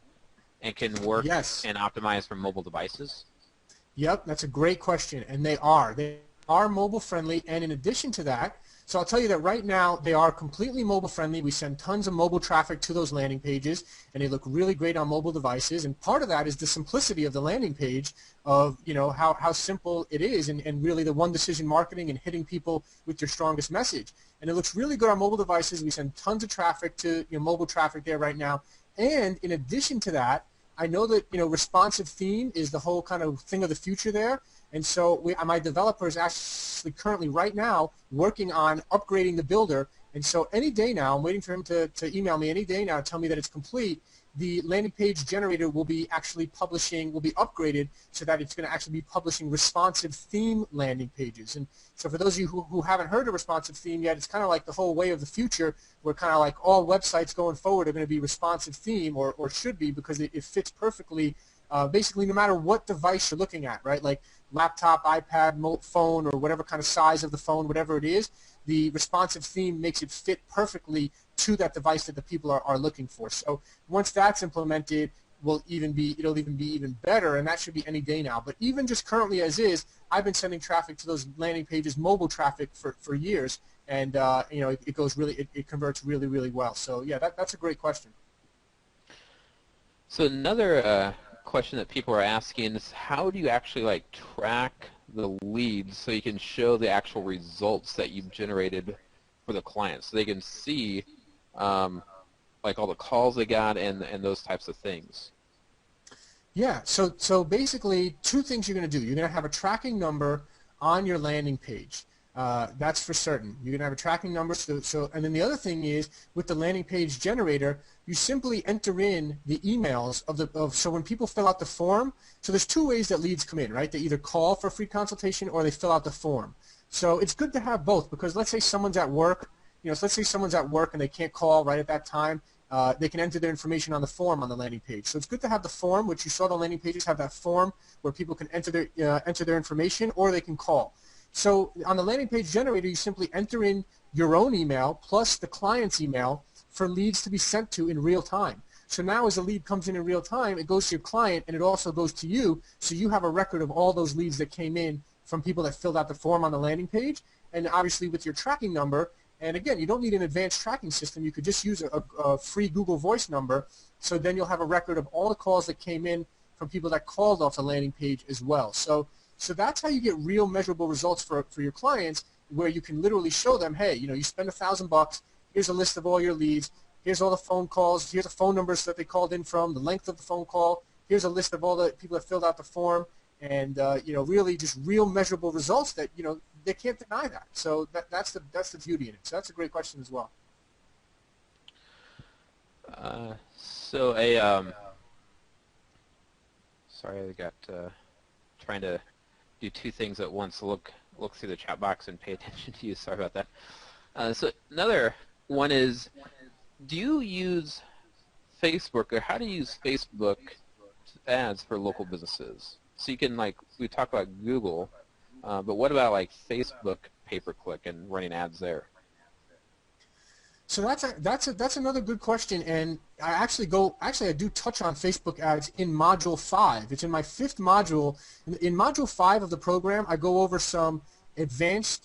and can work Yes. and optimize for mobile devices? Yep, that's a great question, and they are. They are mobile friendly, and in addition to that, so I'll tell you that right now they are completely mobile friendly. We send tons of mobile traffic to those landing pages, and they look really great on mobile devices. And part of that is the simplicity of the landing page of, how simple it is and really the one decision marketing and hitting people with your strongest message. And it looks really good on mobile devices. We send tons of traffic to mobile traffic there right now. And in addition to that, I know that responsive theme is the whole kind of thing of the future there, and so my developer is actually currently right now working on upgrading the builder. And so any day now, I'm waiting for him to email me any day now to tell me that it's complete. The landing page generator will be upgraded so that it's going to actually be publishing responsive theme landing pages. And so for those of you who haven't heard of responsive theme yet, it's kind of like the whole way of the future where kind of like all websites going forward are going to be responsive theme or should be because it fits perfectly basically no matter what device you're looking at, right? Like laptop, iPad, phone, or whatever kind of size of the phone, whatever it is, the responsive theme makes it fit perfectly to that device that the people are looking for. So once that's implemented, it'll even be even better, and that should be any day now. But even just currently as is, I've been sending traffic to those landing pages, mobile traffic for years, and it converts really, really well. So yeah, that's a great question. So another question that people are asking is how do you actually track the leads so you can show the actual results that you've generated for the clients so they can see all the calls they got and those types of things? Yeah, so basically two things you're going to do. You're going to have a tracking number on your landing page. That's for certain. You're going to have a tracking number. And then the other thing is, with the landing page generator, you simply enter in the emails so when people fill out the form, so there's two ways that leads come in, right? They either call for a free consultation or they fill out the form. So it's good to have both, because let's say someone's at work, so let's say someone's at work and they can't call right at that time. They can enter their information on the form on the landing page. So it's good to have the form, which you saw the landing pages have that form where people can enter their information, or they can call. So on the landing page generator, you simply enter in your own email plus the client's email for leads to be sent to in real time. So now as a lead comes in real time, it goes to your client and it also goes to you, so you have a record of all those leads that came in from people that filled out the form on the landing page. And obviously with your tracking number, and again, you don't need an advanced tracking system. You could just use a free Google Voice number, so then you'll have a record of all the calls that came in from people that called off the landing page as well. So that's how you get real measurable results for your clients, where you can literally show them, hey, you spend $1,000, here's a list of all your leads, here's all the phone calls, here's the phone numbers that they called in from, the length of the phone call, here's a list of all the people that filled out the form, and really just real measurable results that they can't deny that. So that's the beauty in it. So that's a great question as well. Sorry, I got trying to do two things at once. Look through the chat box and pay attention to you. Sorry about that. So another one is, do you use Facebook, or how do you use Facebook ads for local businesses? So you can, we talk about Google, but what about Facebook pay-per-click and running ads there? So that's another good question, and I do touch on Facebook ads in Module 5. It's in my 5th module. In Module 5 of the program, I go over some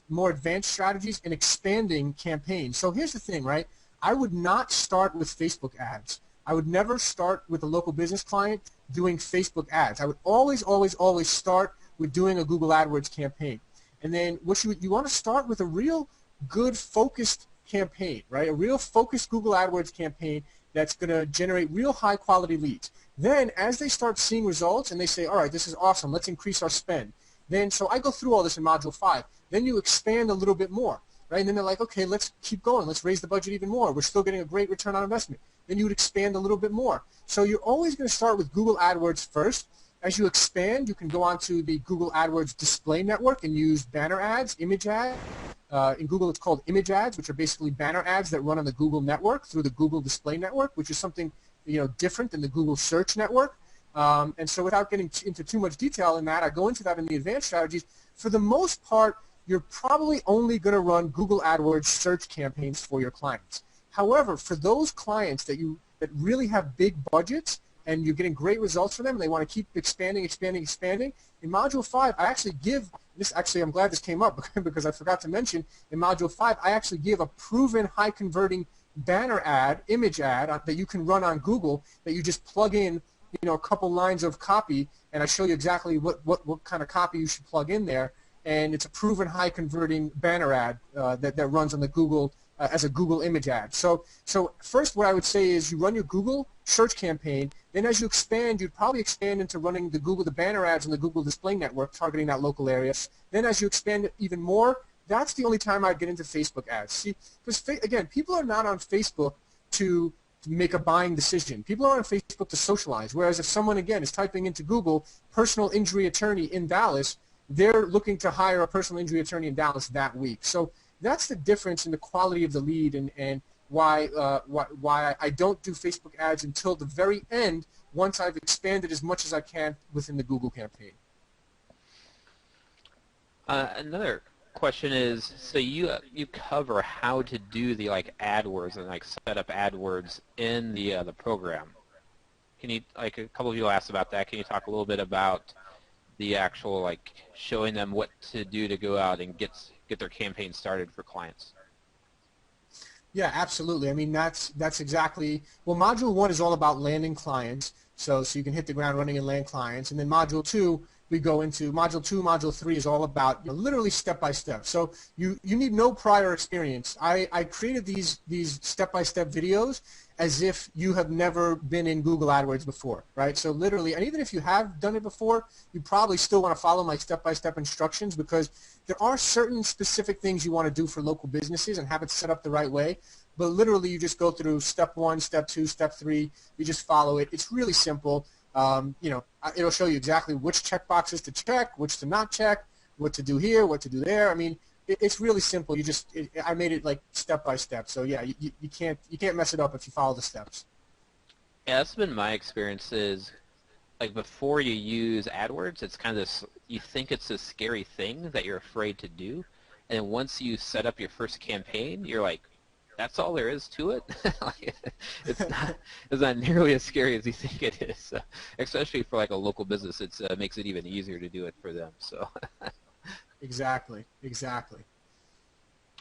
more advanced strategies in expanding campaigns. So here's the thing, right? I would not start with Facebook ads. I would never start with a local business client doing Facebook ads. I would always, always, always start with doing a Google AdWords campaign. And then you want to start with a real good focused campaign, right? A real focused Google AdWords campaign that's going to generate real high quality leads. Then as they start seeing results and they say, all right, this is awesome, let's increase our spend. So I go through all this in Module 5. Then you expand a little bit more, right? And then they're like, okay, let's keep going. Let's raise the budget even more. We're still getting a great return on investment. Then you would expand a little bit more. So you're always going to start with Google AdWords first. As you expand, you can go onto the Google AdWords display network and use banner ads, image ads. In Google, it's called image ads, which are basically banner ads that run on the Google network through the Google display network, which is something different than the Google search network. And so without getting into too much detail in that, I go into that in the advanced strategies. For the most part, you're probably only going to run Google AdWords search campaigns for your clients. However, for those clients that really have big budgets and you're getting great results for them and they want to keep expanding, in Module 5, I actually give this. Actually, I'm glad this came up because I forgot to mention, in Module 5, I actually give a proven high-converting banner ad, image ad that you can run on Google, that you just plug in a couple lines of copy, and I show you exactly what kind of copy you should plug in there, and it's a proven high-converting banner ad that runs on the Google as a Google image ad. So first what I would say is you run your Google search campaign, then as you expand, you'd probably expand into running the banner ads on the Google display network, targeting that local area. Then as you expand it even more, that's the only time I'd get into Facebook ads. See, because again, people are not on Facebook to make a buying decision. People are on Facebook to socialize, whereas if someone, again, is typing into Google personal injury attorney in Dallas, they're looking to hire a personal injury attorney in Dallas that week. So that's the difference in the quality of the lead, and why I don't do Facebook ads until the very end, once I've expanded as much as I can within the Google campaign. Another question is, so you cover how to do the AdWords and set up AdWords in the program. Can you, a couple of you asked about that. Can you talk a little bit about the actual showing them what to do to go out and get their campaign started for clients? Yeah, absolutely. I mean, that's exactly, well, Module 1 is all about landing clients, so you can hit the ground running and land clients, and then Module 2 we go into module 2. Module 3 is all about literally step by step. So you need no prior experience. I created these step-by-step videos as if you have never been in Google AdWords before, right? So literally, and even if you have done it before, you probably still want to follow my step-by-step instructions, because there are certain specific things you want to do for local businesses and have it set up the right way. But literally, you just go through step 1, step 2, step 3. You just follow it. It's really simple. It'll show you exactly which checkboxes to check, which to not check, what to do here, what to do there. I mean, it's really simple. I made it like step by step. So yeah, you can't mess it up if you follow the steps. Yeah, that's been my experience. Is like before you use AdWords, it's kind of this, you think it's a scary thing that you're afraid to do, and once you set up your first campaign, you're like, that's all there is to it. Like, it's not nearly as scary as you think it is. Especially for like a local business, it makes it even easier to do it for them. So. Exactly.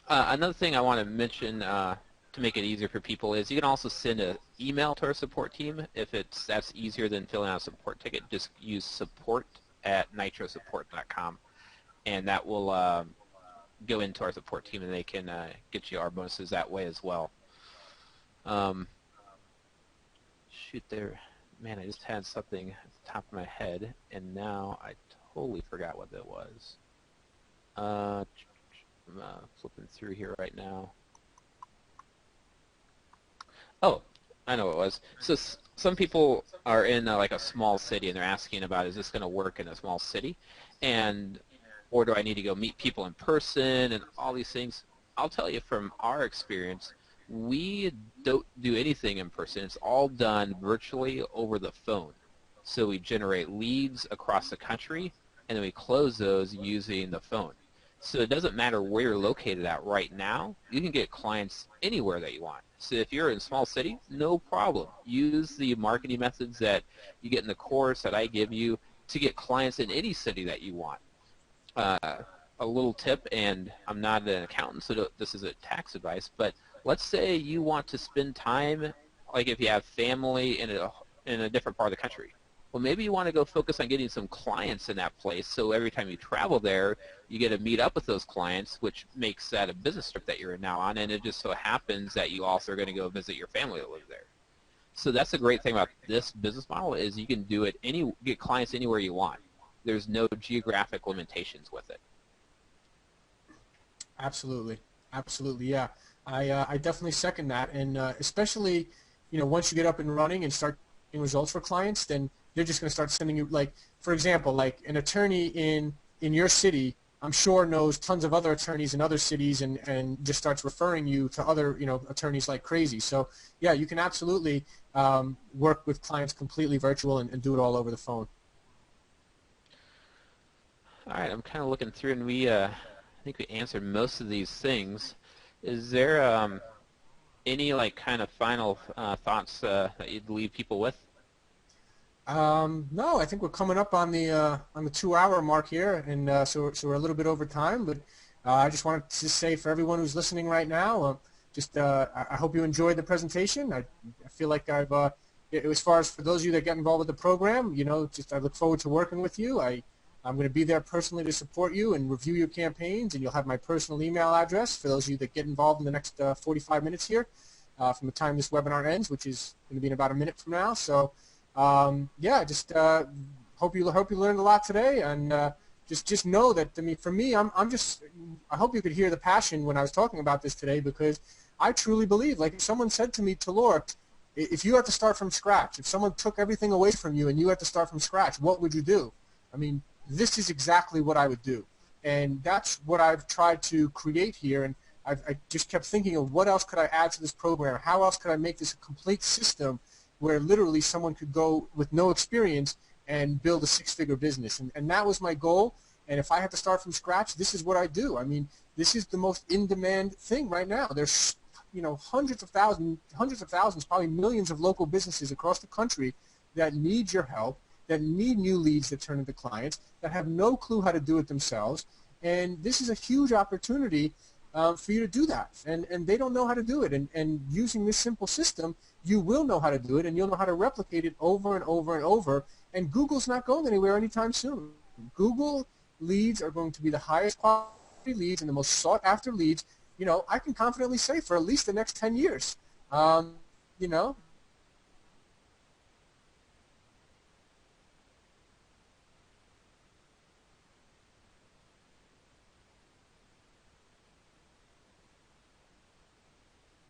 Another thing I want to mention to make it easier for people is you can also send an email to our support team if that's easier than filling out a support ticket. Just use support@nitrosupport.com, and that will go into our support team, and they can get you our bonuses that way as well. Shoot there. Man, I just had something at the top of my head, and now I totally forgot what that was. I'm flipping through here right now. Oh, I know what it was. So some people are in like a small city, and they're asking about, is this going to work in a small city? Or do I need to go meet people in person and all these things? I'll tell you from our experience, we don't do anything in person. It's all done virtually over the phone. So we generate leads across the country, and then we close those using the phone. So it doesn't matter where you're located at right now. You can get clients anywhere that you want. So if you're in a small city, no problem. Use the marketing methods that you get in the course that I give you to get clients in any city that you want. A little tip, and I'm not an accountant, so this is a tax advice, but let's say you want to spend time, like if you have family in a different part of the country. Well, maybe you want to go focus on getting some clients in that place, so every time you travel there, you get to meet up with those clients, which makes that a business trip that you're now on, and it just so happens that you also are going to go visit your family that live there. So that's the great thing about this business model, is you can do it get clients anywhere you want. There's no geographic limitations with it. Absolutely, yeah. I definitely second that, and especially, once you get up and running and start getting results for clients, then they're just going to start sending you, like, for example, like an attorney in your city, I'm sure knows tons of other attorneys in other cities, and just starts referring you to other attorneys like crazy. So yeah, you can absolutely work with clients completely virtual and do it all over the phone. All right, I'm kind of looking through, and I think we answered most of these things. Is there any like kind of final thoughts that you'd leave people with? No, I think we're coming up on the 2-hour mark here, and so we're a little bit over time. But I just wanted to say, for everyone who's listening right now, I hope you enjoyed the presentation. I feel like as far as for those of you that get involved with the program, I look forward to working with you. I'm going to be there personally to support you and review your campaigns, and you'll have my personal email address for those of you that get involved in the next 45 minutes here from the time this webinar ends, which is going to be in about a minute from now. So yeah, just hope you learned a lot today, and just know that, I mean, for me, I hope you could hear the passion when I was talking about this today, because I truly believe, like if someone said to me, Talor, if you had to start from scratch, if someone took everything away from you and you had to start from scratch, what would you do? I mean, this is exactly what I would do, and that's what I've tried to create here. And I just kept thinking of what else could I add to this program? How else could I make this a complete system where literally someone could go with no experience and build a 6-figure business? And that was my goal. And if I had to start from scratch, this is what I do. I mean, this is the most in-demand thing right now. There's hundreds of thousands, probably millions of local businesses across the country that need your help, that need new leads that turn into clients, that have no clue how to do it themselves. And this is a huge opportunity for you to do that. And they don't know how to do it. And using this simple system, you will know how to do it, and you'll know how to replicate it over and over and over. And Google's not going anywhere anytime soon. Google leads are going to be the highest quality leads and the most sought after leads, I can confidently say for at least the next 10 years. You know,